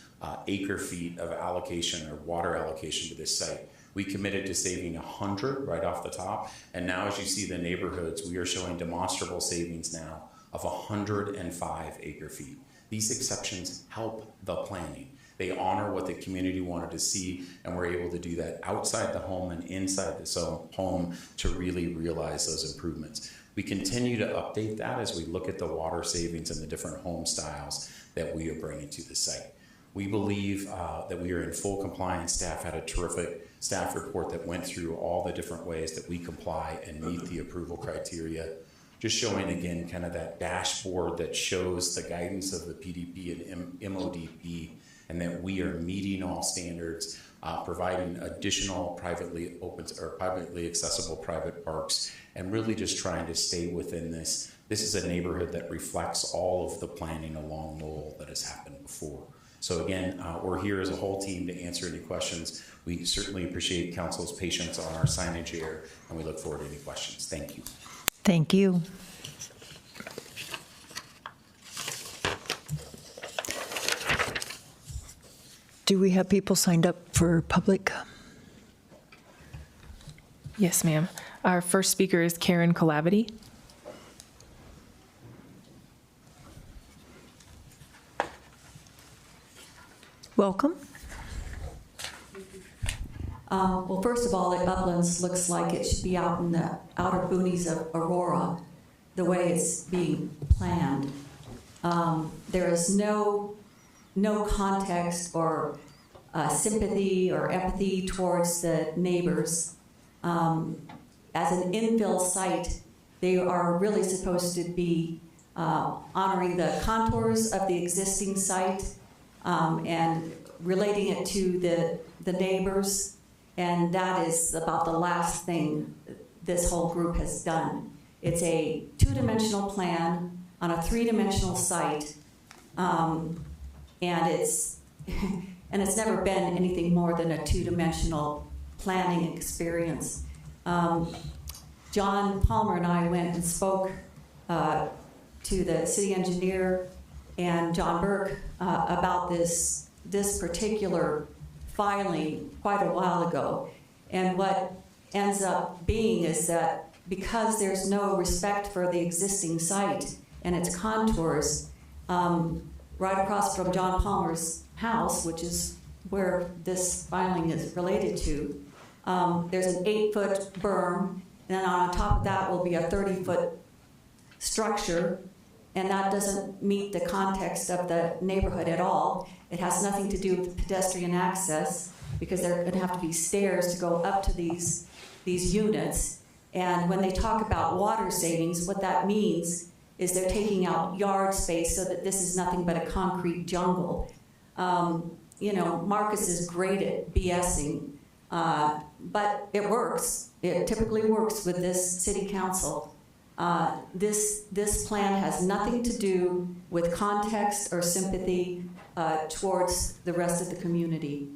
acre feet of allocation or water allocation to this site. We committed to saving 100 right off the top, and now as you see the neighborhoods, we are showing demonstrable savings now of 105 acre feet. These exceptions help the planning. They honor what the community wanted to see, and we're able to do that outside the home and inside the home to really realize those improvements. We continue to update that as we look at the water savings and the different home styles that we are bringing to the site. We believe that we are in full compliance. Staff had a terrific staff report that went through all the different ways that we comply and meet the approval criteria. Just showing again kind of that dashboard that shows the guidance of the PDP and MODP, and that we are meeting all standards, providing additional privately open or privately accessible private parks, and really just trying to stay within this. This is a neighborhood that reflects all of the planning along Lowell that has happened before. So again, we're here as a whole team to answer any questions. We certainly appreciate council's patience on our signage here, and we look forward to any questions. Thank you. Thank you. Do we have people signed up for public? Yes, ma'am. Our first speaker is Karen Calavity. Welcome. Well, first of all, Uplands looks like it should be out in the outer boonies of Aurora, the way it's being planned. There is no context or sympathy or empathy towards the neighbors. As an infill site, they are really supposed to be honoring the contours of the existing site and relating it to the neighbors. And that is about the last thing this whole group has done. It's a two-dimensional plan on a three-dimensional site, and it's never been anything more than a two-dimensional planning experience. John Palmer and I went and spoke to the city engineer and John Burke about this particular filing quite a while ago. And what ends up being is that because there's no respect for the existing site and its contours, right across from John Palmer's house, which is where this filing is related to, there's an 8-foot berm, and then on top of that will be a 30-foot structure, and that doesn't meet the context of the neighborhood at all. It has nothing to do with pedestrian access, because there are going to have to be stairs to go up to these units. And when they talk about water savings, what that means is they're taking out yard space so that this is nothing but a concrete jungle. You know, Marcus is great at BSing, but it works. It typically works with this city council. This plan has nothing to do with context or sympathy towards the rest of the community.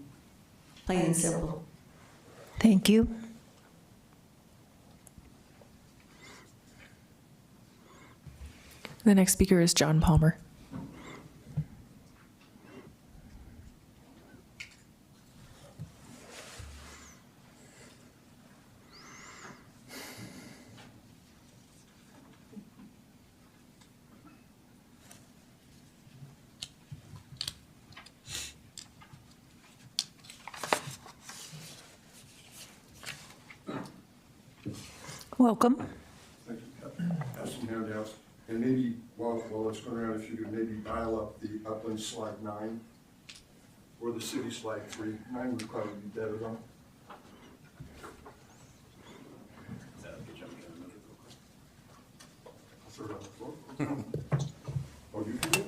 Plain and simple. Thank you. The next speaker is John Palmer. Welcome. Thank you. Have some handouts. And maybe, while it's going around, if you could maybe dial up the upland slide 9 or the city slide 3. 9 would probably be better, though. I'll throw it on the floor. Oh, you can do it?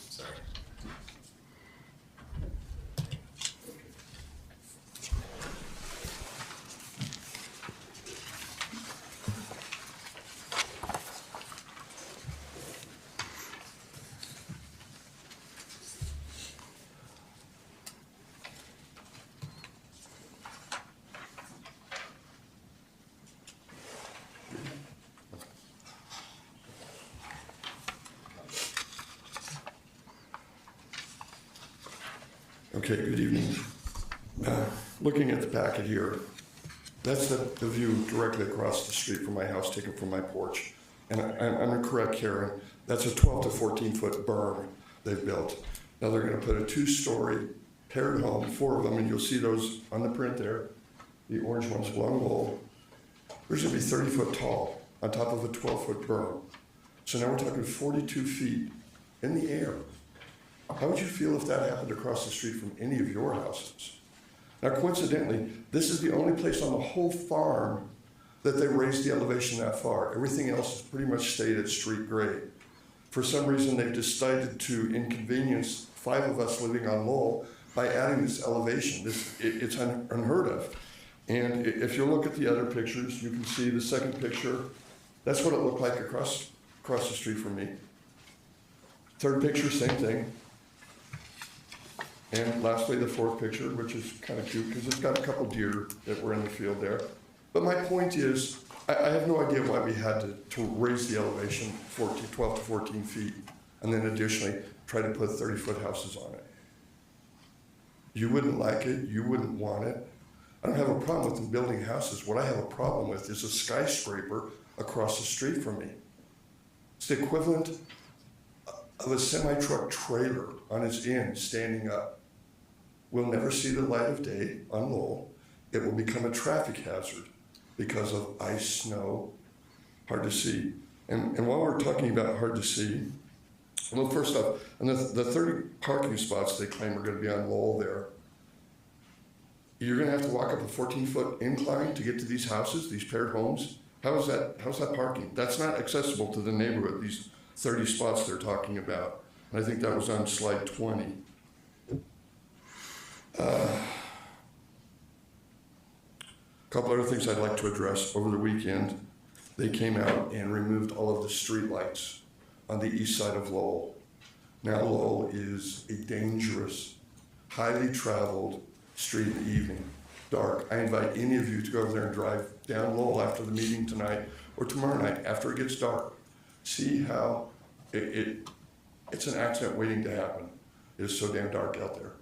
Sorry. Okay, good evening. Looking at the packet here, that's the view directly across the street from my house, taken from my porch. And I'm correct, Karen, that's a 12 to 14-foot berm they've built. Now they're going to put a 2-story paired home, 4 of them, and you'll see those on the print there, the orange ones along Lowell. They're going to be 30 foot tall on top of a 12-foot berm. So now we're talking 42 feet in the air. How would you feel if that happened across the street from any of your houses? Now, coincidentally, this is the only place on the whole farm that they raised the elevation that far. Everything else has pretty much stayed at street grade. For some reason, they've decided to inconvenience 5 of us living on Lowell by adding this elevation. It's unheard of. And if you look at the other pictures, you can see the second picture. That's what it looked like across the street from me. Third picture, same thing. And lastly, the 4th picture, which is kind of cute because it's got a couple deer that were in the field there. But my point is, I have no idea why we had to raise the elevation 12 to 14 feet and then additionally try to put 30-foot houses on it. You wouldn't like it, you wouldn't want it. I don't have a problem with them building houses. What I have a problem with is a skyscraper across the street from me. It's the equivalent of a semi-truck trailer on its end standing up. Will never see the light of day on Lowell. It will become a traffic hazard because of ice, snow, hard to see. And while we're talking about hard to see, well, first off, and the 30 parking spots they claim are going to be on Lowell there, You're gonna have to walk up a 14-foot incline to get to these houses, these paired homes. How's that parking? That's not accessible to the neighborhood, these 30 spots they're talking about. And I think that was on slide 20. Couple other things I'd like to address. Over the weekend, they came out and removed all of the street lights on the east side of Lowell. Now Lowell is a dangerous, highly traveled street in the evening, dark. I invite any of you to go over there and drive down Lowell after the meeting tonight or tomorrow night after it gets dark. See how it's an accident waiting to happen. It is so damn dark out there.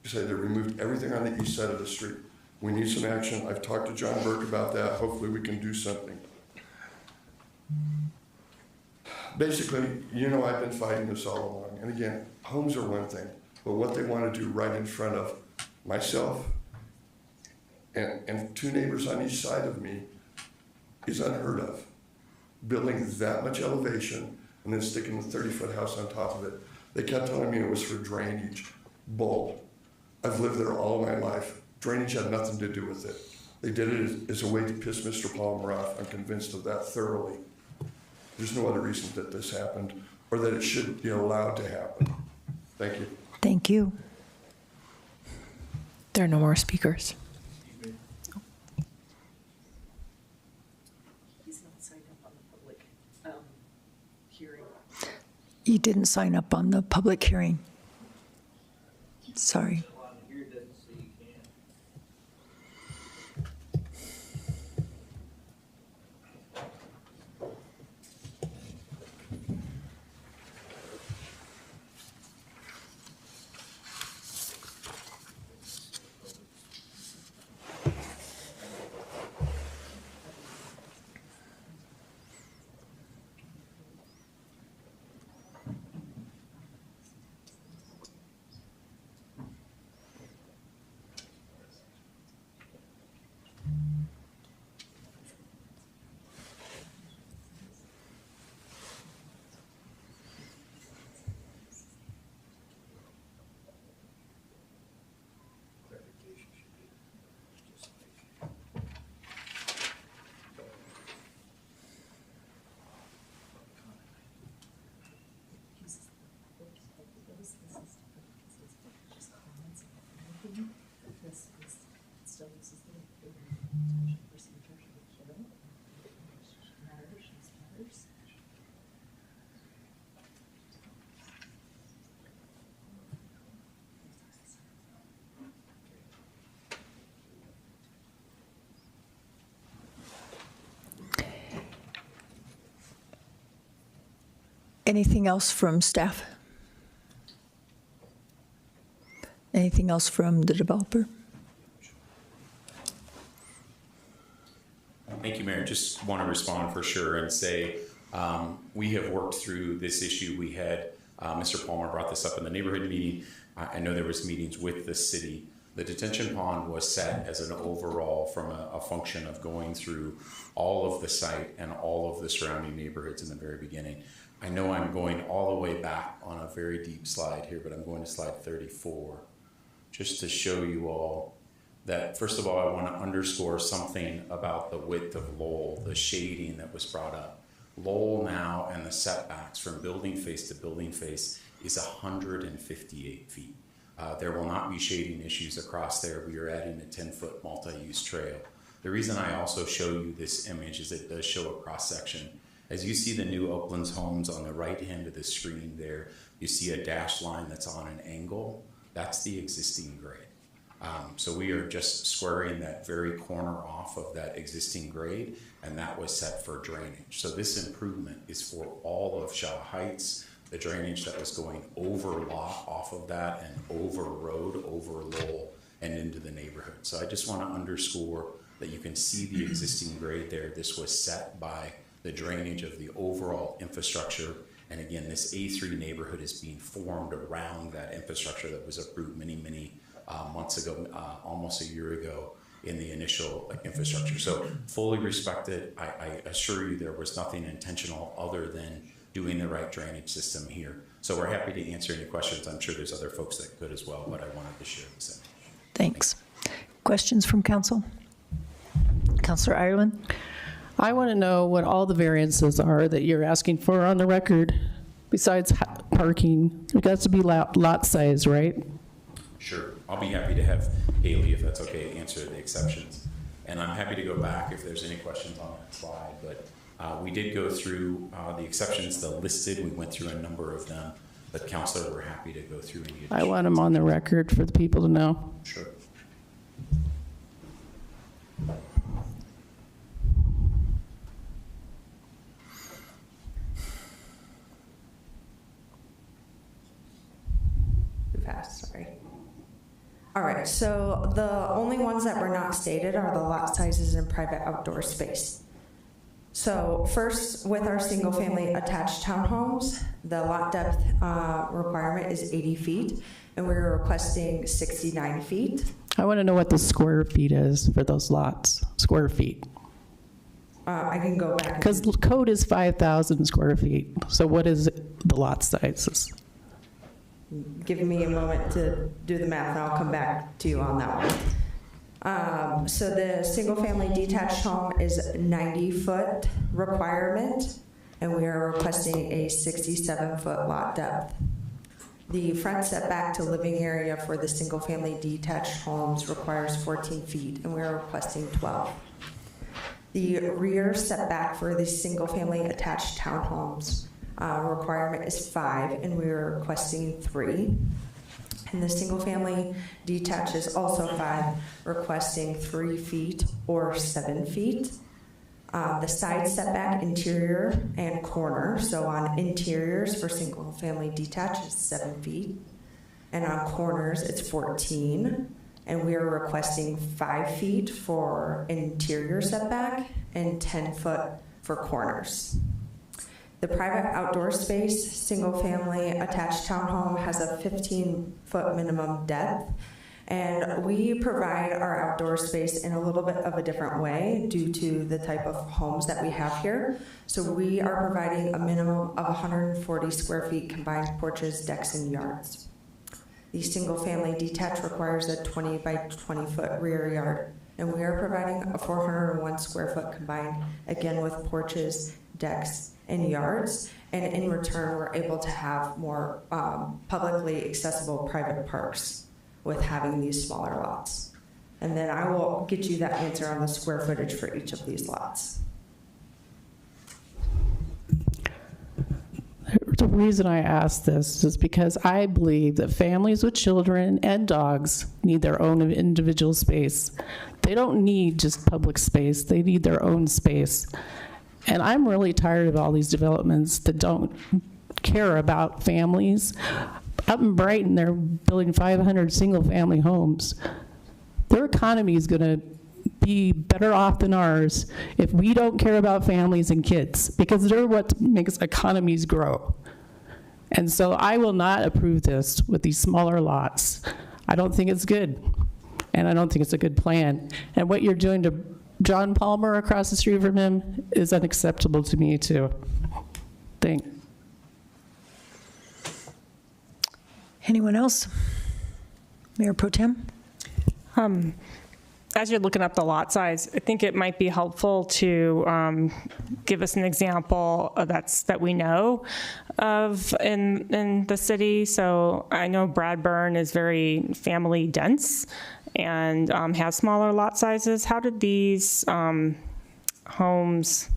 You say they removed everything on the east side of the street. We need some action. I've talked to John Burke about that. Hopefully we can do something. Basically, you know I've been fighting this all along. And again, homes are one thing, but what they want to do right in front of myself and two neighbors on each side of me is unheard of. Building that much elevation and then sticking a 30-foot house on top of it. They kept telling me it was for drainage. Bull. I've lived there all my life. Drainage had nothing to do with it. They did it as a way to piss Mr. Palmer off. I'm convinced of that thoroughly. There's no other reason that this happened or that it should be allowed to happen. Thank you. Thank you. There are no more speakers. He's not signed up on the public hearing. You didn't sign up on the public hearing. Sorry. Anything else from staff? Anything else from the developer? Thank you, Mayor. Just want to respond for sure and say we have worked through this issue. We had Mr. Palmer brought this up in the neighborhood meeting. I know there was meetings with the city. The detention pond was set as an overall from a function of going through all of the site and all of the surrounding neighborhoods in the very beginning. I know I'm going all the way back on a very deep slide here, but I'm going to slide 34 just to show you all that, first of all, I want to underscore something about the width of Lowell, the shading that was brought up. Lowell now and the setbacks from building face to building face is 158 feet. There will not be shading issues across there. We are adding a 10-foot multi-use trail. The reason I also show you this image is it does show a cross-section. As you see the new Oaklands homes on the right hand of the screen there, you see a dashed line that's on an angle. That's the existing grade. So we are just squaring that very corner off of that existing grade, and that was set for drainage. So this improvement is for all of Shaw Heights, the drainage that was going over lot off of that and over road, over Lowell, and into the neighborhood. So I just want to underscore that you can see the existing grade there. This was set by the drainage of the overall infrastructure. And again, this A3 neighborhood is being formed around that infrastructure that was approved many months ago, almost a year ago in the initial infrastructure. So fully respected. I assure you there was nothing intentional other than doing the right drainage system here. So we're happy to answer any questions. I'm sure there's other folks that could as well, but I wanted to share this. Thanks. Questions from council? Councillor Ireland? I want to know what all the variances are that you're asking for on the record, besides parking. It has to be lot size, right? Sure. I'll be happy to have Haley, if that's okay, answer the exceptions. And I'm happy to go back if there's any questions on that slide. But we did go through the exceptions, the listed. We went through a number of them. But Councilor, we're happy to go through any additional. I want them on the record for the people to know. Sure. Too fast, sorry. All right, so the only ones that were not stated are the lot sizes and private outdoor space. So first, with our single-family attached townhomes, the lot depth requirement is 80 feet, and we're requesting 69 feet. I want to know what the square feet is for those lots, square feet. I can go back. Because code is 5,000 square feet. So what is the lot sizes? Give me a moment to do the math, and I'll come back to you on that one. So the single-family detached home is 90-foot requirement, and we are requesting a 67-foot lot depth. The front setback to living area for the single-family detached homes requires 14 feet, and we are requesting 12. The rear setback for the single-family attached townhomes requirement is 5, and we are requesting 3. And the single-family detached is also 5, requesting 3 feet or 7 feet. The side setback, interior and corner, so on interiors for single-family detached is 7 feet, and on corners it's 14. And we are requesting 5 feet for interior setback and 10 foot for corners. The private outdoor space, single-family attached townhome has a 15-foot minimum depth, and we provide our outdoor space in a little bit of a different way due to the type of homes that we have here. So we are providing a minimum of 140 square feet combined porches, decks, and yards. The single-family detached requires a 20 by 20 foot rear yard, and we are providing a 401 square foot combined, again with porches, decks, and yards, and in return we're able to have more publicly accessible private parks with having these smaller lots. And then I will get you that answer on the square footage for each of these lots. The reason I ask this is because I believe that families with children and dogs need their own individual space. They don't need just public space, they need their own space. And I'm really tired of all these developments that don't care about families. Up in Brighton, they're building 500 single-family homes. Their economy is going to be better off than ours if we don't care about families and kids, because they're what makes economies grow. And so I will not approve this with these smaller lots. I don't think it's good, and I don't think it's a good plan. And what you're doing to John Palmer across the street from him is unacceptable to me too. Thanks. Anyone else? Mayor Pro Tem? As you're looking up the lot size, I think it might be helpful to give us an example that we know of in the city. So I know Bradburn is very family dense and has smaller lot sizes. How did these homes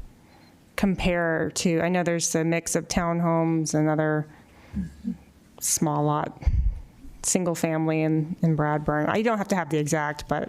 compare to? I know there's a mix of townhomes and other small lot, single family in Bradburn. You don't have to have the exact, but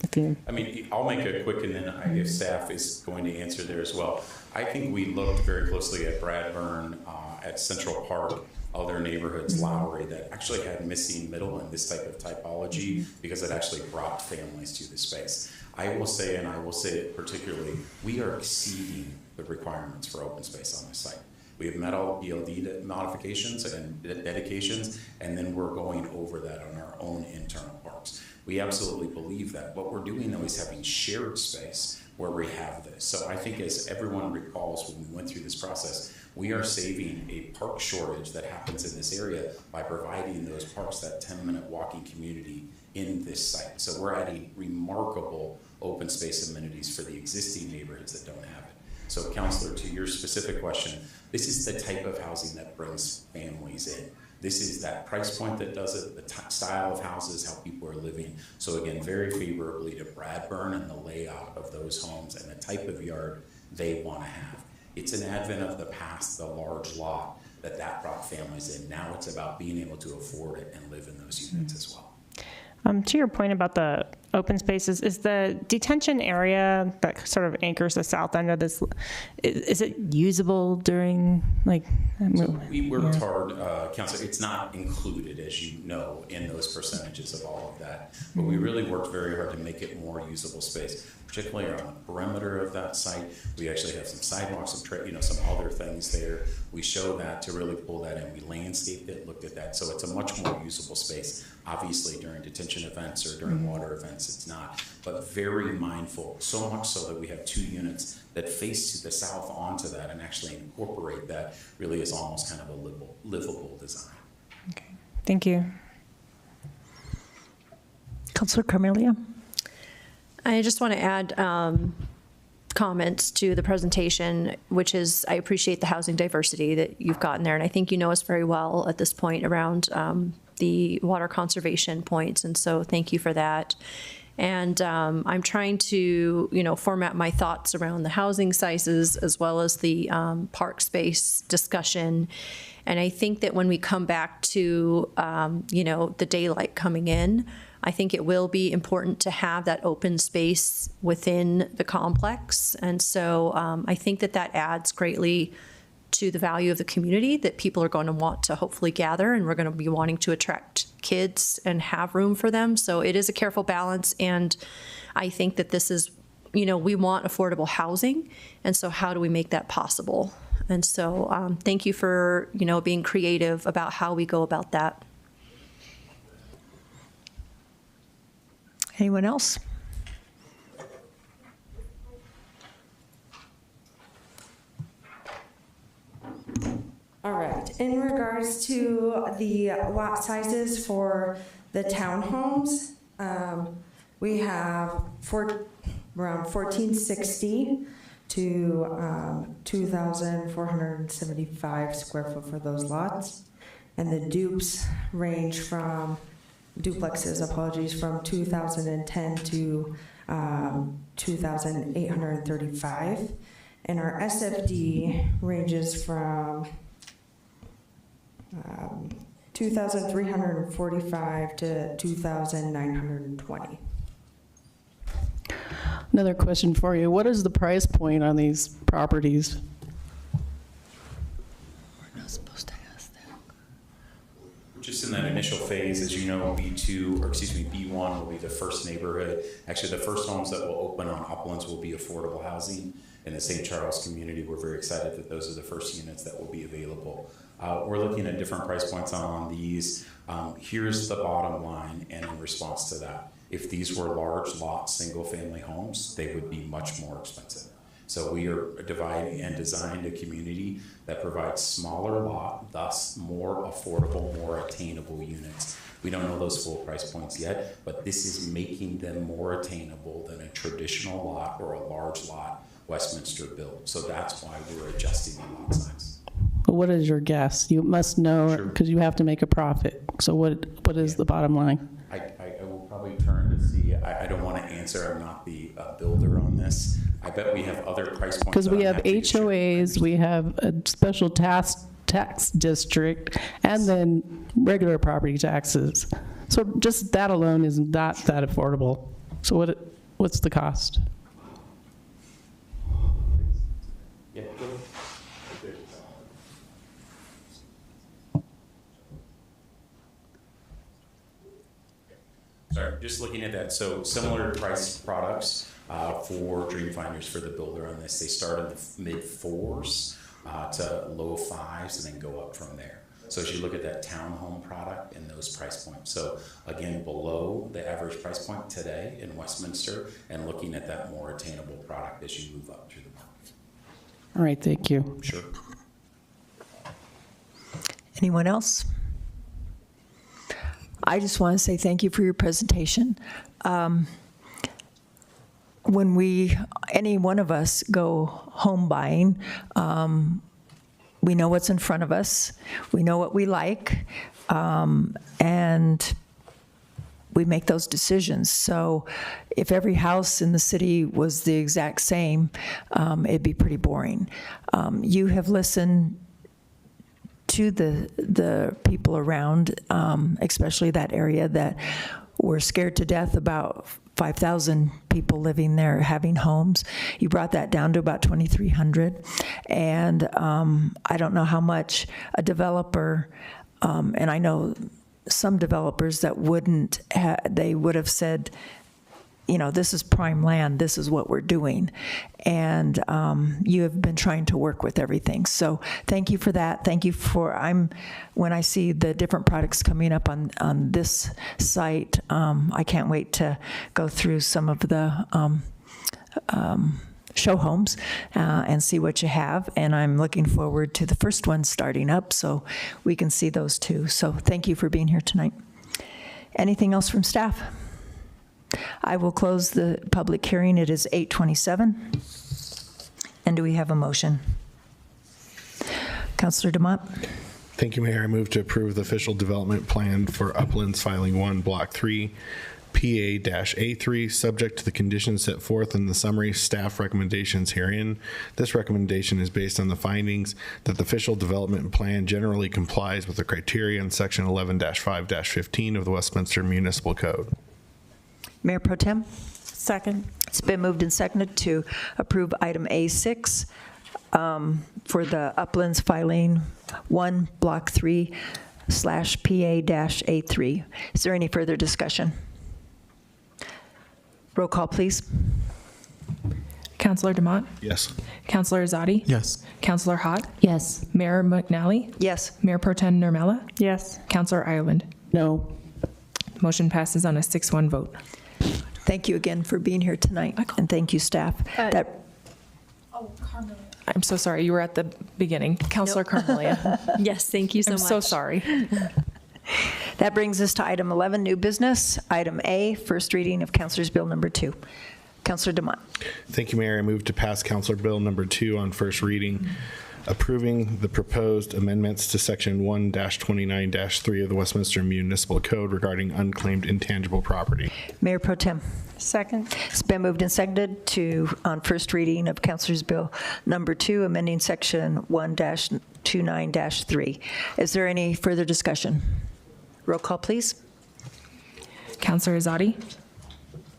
if you... I mean, I'll make it quick, and then I guess staff is going to answer there as well. I think we looked very closely at Bradburn, at Central Park, other neighborhoods, Lowry, that actually had missing middle and this type of typology because it actually brought families to the space. I will say, and I will say it particularly, we are exceeding the requirements for open space on this site. We have met all BLD modifications and dedications, and then we're going over that on our own internal parks. We absolutely believe that. What we're doing, though, is having shared space where we have this. So I think, as everyone recalls when we went through this process, we are saving a park shortage that happens in this area by providing those parks, that 10-minute walking community in this site. So we're adding remarkable open space amenities for the existing neighborhoods that don't have it. So Councilor, to your specific question, this is the type of housing that brings families in. This is that price point that does it, the style of houses, how people are living. So again, very favorably to Bradburn and the layout of those homes and the type of yard they want to have. It's an advent of the past, the large lot that brought families in. Now it's about being able to afford it and live in those units as well. To your point about the open spaces, is the detention area that sort of anchors the south end of this, is it usable during, like? So we worked hard, Councilor, it's not included, as you know, in those percentages of all of that, but we really worked very hard to make it more usable space, particularly on the perimeter of that site. We actually have some sidewalks, some other things there. We show that to really pull that in. We landscaped it, looked at that, so it's a much more usable space. Obviously, during detention events or during water events, it's not, but very mindful, so much so that we have 2 units that face to the south onto that and actually incorporate that really as almost kind of a livable design. Okay, thank you. Councilor Carmelia? I just want to add comments to the presentation, which is I appreciate the housing diversity that you've gotten there. And I think you know us very well at this point around the water conservation points. And so thank you for that. And I'm trying to, format my thoughts around the housing sizes as well as the park space discussion. And I think that when we come back to, the daylight coming in, I think it will be important to have that open space within the complex. And so I think that adds greatly to the value of the community, that people are going to want to hopefully gather, and we're going to be wanting to attract kids and have room for them. So it is a careful balance. And I think that this is, we want affordable housing. And so how do we make that possible? And so thank you for, being creative about how we go about that. Anyone else? All right, in regards to the lot sizes for the townhomes, we have around 1460 to 2,475 square foot for those lots. And the dupes range from, duplexes, apologies, from 2,010 to 2,835. And our SFD ranges from 2,345 to 2,920. Another question for you. What is the price point on these properties? We're not supposed to ask that. Just in that initial phase, as you know, B1 will be the first neighborhood. Actually, the first homes that will open on Uplands will be affordable housing. In the St. Charles community, we're very excited that those are the first units that will be available. We're looking at different price points on these. Here's the bottom line, and in response to that, if these were large lot single-family homes, they would be much more expensive. So we are dividing and designed a community that provides smaller lot, thus more affordable, more attainable units. We don't know those full price points yet, but this is making them more attainable than a traditional lot or a large lot Westminster built. So that's why we're adjusting the lot size. What is your guess? You must know, because you have to make a profit. So what is the bottom line? I will probably turn to see. I don't want to answer. I'm not the builder on this. I bet we have other price points. Because we have HOAs, we have a special tax district, and then regular property taxes. So just that alone is not that affordable. So what's the cost? Yeah. Sorry, just looking at that. So similar price products for Dreamfinders for the builder on this. They start in the mid-4s to low 5s and then go up from there. So as you look at that townhome product and those price points. So again, below the average price point today in Westminster, and looking at that more attainable product as you move up through the market. All right, thank you. Sure. Anyone else? I just want to say thank you for your presentation. When any one of us go home buying, we know what's in front of us. We know what we like, and we make those decisions. So if every house in the city was the exact same, it'd be pretty boring. You have listened to the people around, especially that area that were scared to death about 5,000 people living there having homes. You brought that down to about 2,300. And I don't know how much a developer, and I know some developers that they would have said, you know, this is prime land, this is what we're doing. And you have been trying to work with everything. So thank you for that. Thank you for, when I see the different products coming up on this site, I can't wait to go through some of the show homes and see what you have. And I'm looking forward to the first one starting up so we can see those too. So thank you for being here tonight. Anything else from staff? I will close the public hearing. It is 8:27. And do we have a motion? Councilor DeMott? Thank you, Mayor. I move to approve the official development plan for Uplands Filing 1, Block 3, PA-A3, subject to the conditions set forth in the summary staff recommendations herein. This recommendation is based on the findings that the official development plan generally complies with the criteria in Section 11-5-15 of the Westminster Municipal Code. Mayor Pro Tem? Second. It's been moved and seconded to approve item A6 for the Uplands Filing 1, Block 3 /PA-A3. Is there any further discussion? Roll call, please. Councilor DeMott? Yes. Councilor Azadi? Yes. Councilor Hott? Yes. Mayor McNally? Yes. Mayor Pro Tem Nurmela? Yes. Councilor Ireland? No. Motion passes on a 6-1 vote. Thank you again for being here tonight, and thank you, staff. I'm so sorry, you were at the beginning. Councilor Carmelia? Yes, thank you so I'm much. so sorry. That brings us to item 11, new business. Item A, first reading of Councilor's Bill number 2. Councilor DeMott. Thank you, Mayor. I move to pass Councilor Bill number 2 on first reading, approving the proposed amendments to Section 1-29-3 of the Westminster Municipal Code regarding unclaimed intangible property. Mayor Pro Tem. Second. It's been moved and seconded on first reading of Councilor's Bill number 2, amending Section 1-29-3. Is there any further discussion? Roll call, please. Councilor Azadi?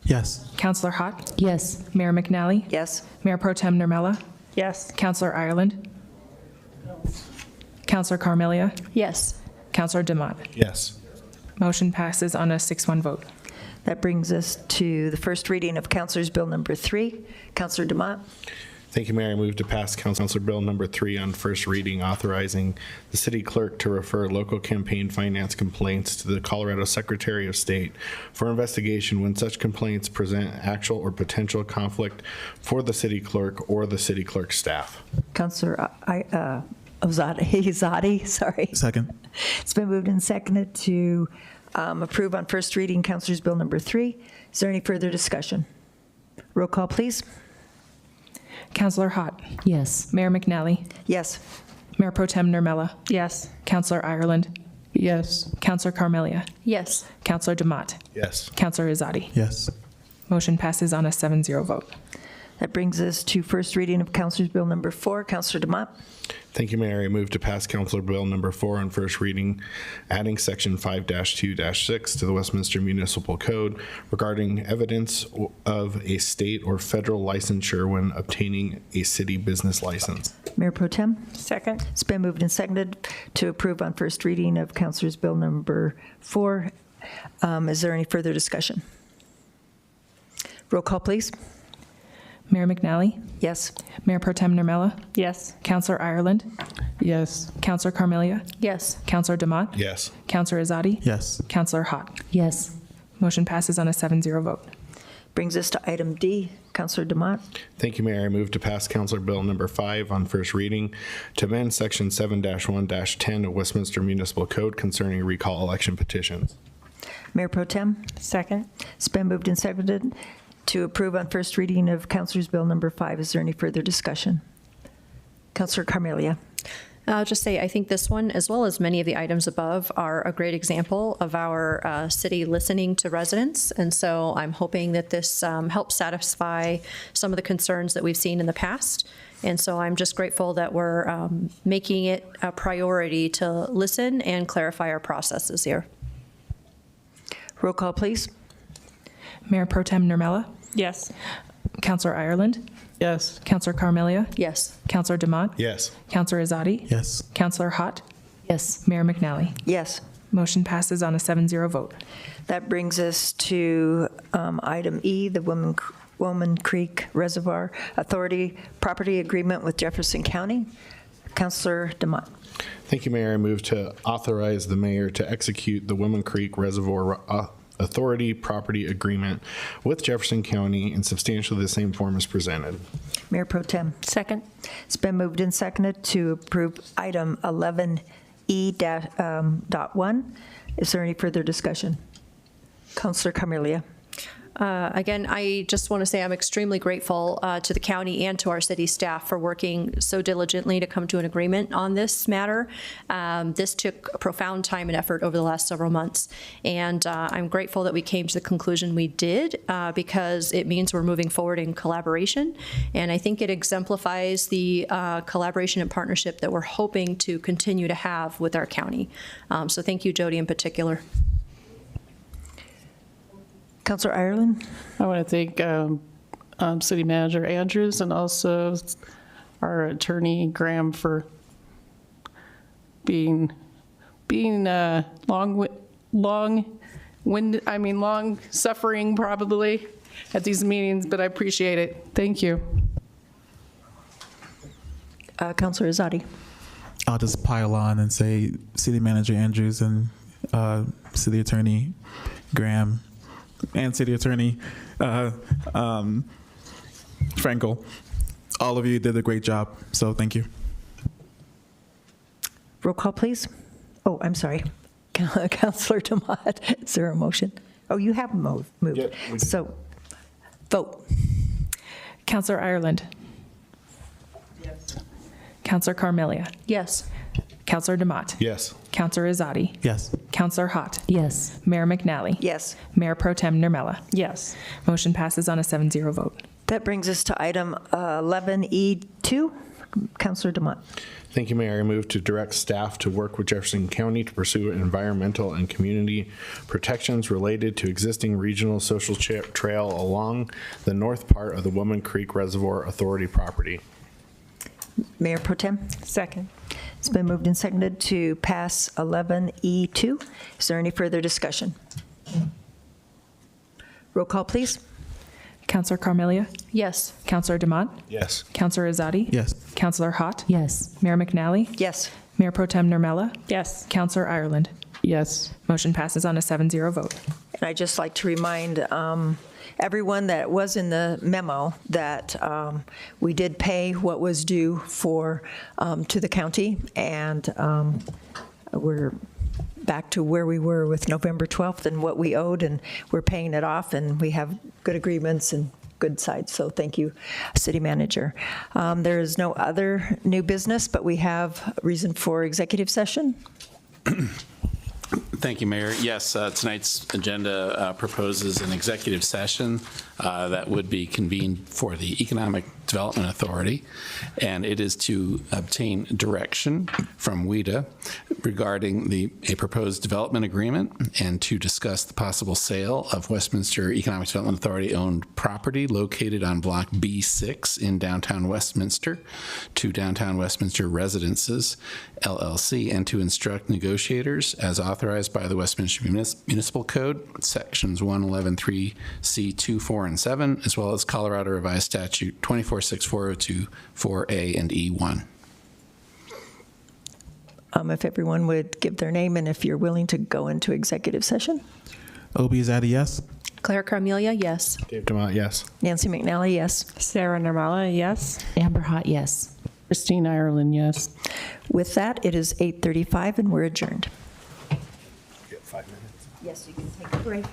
Yes. Councilor Hott? Yes. Mayor McNally? Yes. Mayor Pro Tem Nurmela? Yes. Councilor Ireland? Councilor Carmelia? Yes. Councilor DeMott? Yes. Motion passes on a 6-1 vote. That brings us to the first reading of Councilor's Bill number 3. Councilor DeMott. Thank you, Mayor. I move to pass Councilor Bill number 3 on first reading, authorizing the city clerk to refer local campaign finance complaints to the Colorado Secretary of State for investigation when such complaints present actual or potential conflict for the city clerk or the city clerk staff. Councilor Azadi, sorry. Second. It's been moved and seconded to approve on first reading Councilor's Bill number 3. Is there any further discussion? Roll call, please. Councilor Hott? Yes. Mayor McNally? Yes. Mayor Pro Tem Nurmela? Yes. Councilor Ireland? Yes. Councilor Carmelia? Yes. Councilor DeMott? Yes. Councilor Azadi? Yes. Motion passes on a 7-0 vote. That brings us to first reading of Councilor's Bill number 4. Councilor DeMott. Thank you, Mayor. I move to pass Councilor Bill number 4 on first reading, adding Section 5-2-6 to the Westminster Municipal Code regarding evidence of a state or federal licensure when obtaining a city business license. Mayor Pro Tem. Second. It's been moved and seconded to approve on first reading of Councilor's Bill number 4. Is there any further discussion? Roll call, please. Mayor McNally? Yes. Mayor Pro Tem Nurmela? Yes. Councilor Ireland? Yes. Councilor Carmelia? Yes. Councilor DeMott? Yes. Councilor Azadi? Yes. Councilor Hott? Yes. Motion passes on a 7-0 vote. Brings us to item D. Councilor DeMott. Thank you, Mayor. I move to pass Councilor Bill number 5 on first reading to amend Section 7-1-10 of Westminster Municipal Code concerning recall election petitions. Mayor Pro Tem? Second. It's been moved and seconded to approve on first reading of Councilor's Bill number 5. Is there any further discussion? Councilor Carmelia. I'll just say, I think this one, as well as many of the items above, are a great example of our city listening to residents. And so I'm hoping that this helps satisfy some of the concerns that we've seen in the past. And so I'm just grateful that we're making it a priority to listen and clarify our processes here. Roll call, please. Mayor Pro Tem Nurmela? Yes. Councillor Ireland? Yes. Councillor Carmelia? Yes. Councillor Demott? Yes. Councillor Azadi? Yes. Councillor Hott? Yes. Mayor McNally? Yes. Motion passes on a 7-0 vote. That brings us to item E, the Woman Creek Reservoir Authority Property Agreement with Jefferson County. Councillor Demott. Thank you, Mayor. I move to authorize the mayor to execute the Woman Creek Reservoir Authority Property Agreement with Jefferson County in substantially the same form as presented. Mayor Pro Tem. Second. It's been moved and seconded to approve item 11E.1. Is there any further discussion? Councillor Carmelia. Again, I just want to say I'm extremely grateful to the county and to our city staff for working so diligently to come to an agreement on this matter. This took a profound time and effort over the last several months, and I'm grateful that we came to the conclusion we did because it means we're moving forward in collaboration, and I think it exemplifies the collaboration and partnership that we're hoping to continue to have with our county. So thank you, Jody, in particular. Councillor Ireland. I want to thank City Manager Andrews and also our attorney Graham for being long suffering probably at these meetings, but I appreciate it. Thank you. Councillor Azadi. I'll just pile on and say City Manager Andrews and City Attorney Graham and City Attorney Frankel. All of you did a great job, so thank you. Roll call, please. Oh, I'm sorry. Councillor Demott, is there a motion? Oh, you have moved. Yep, So, vote. Councillor Ireland? Yes. Councillor Carmelia? Yes. Councillor Demott? Yes. Councillor Azadi? Yes. Councillor Hott? Yes. Mayor McNally? Yes. Mayor Pro Tem Nurmela? Yes. Motion passes on a 7-0 vote. That brings us to item 11E2. Councillor Demott. Thank you, Mayor. I move to direct staff to work with Jefferson County to pursue environmental and community protections related to existing regional social trail along the north part of the Woman Creek Reservoir Authority property. Mayor Pro Tem. Second. It's been moved and seconded to pass 11E2. Is there any further discussion? Roll call, please. Councillor Carmelia? Yes. Councillor Demott? Yes. Councillor Azadi? Yes. Councillor Hott? Yes. Mayor McNally? Yes. Mayor Pro Tem Nurmela? Yes. Councillor Ireland? Yes. Motion passes on a 7-0 vote. And I'd just like to remind everyone that was in the memo that we did pay what was due for to the county, and we're back to where we were with November 12th and what we owed, and we're paying it off, and we have good agreements and good sides. So thank you, City Manager. There is no other new business, but we have reason for executive session. Thank you, Mayor. Yes, tonight's agenda proposes an executive session that would be convened for the Economic Development Authority, and it is to obtain direction from WEDA regarding a proposed development agreement and to discuss the possible sale of Westminster Economic Development Authority owned property located on Block B6 in downtown Westminster to Downtown Westminster Residences, LLC, and to instruct negotiators as authorized by the Westminster Municipal Code, sections 111.3C2, 4, and 7, as well as Colorado Revised Statute 246402, 4A and E1. If everyone would give their name and if you're willing to go into executive session. Obi Azadi, yes. Claire Carmelia, yes. Dave Demott, yes. Nancy McNally, yes. Sarah Nurmela, yes. Amber Hott, yes. Christine Ireland, yes. With that, it is 8:35 and we're adjourned. You have 5 minutes. Yes, you can take a break.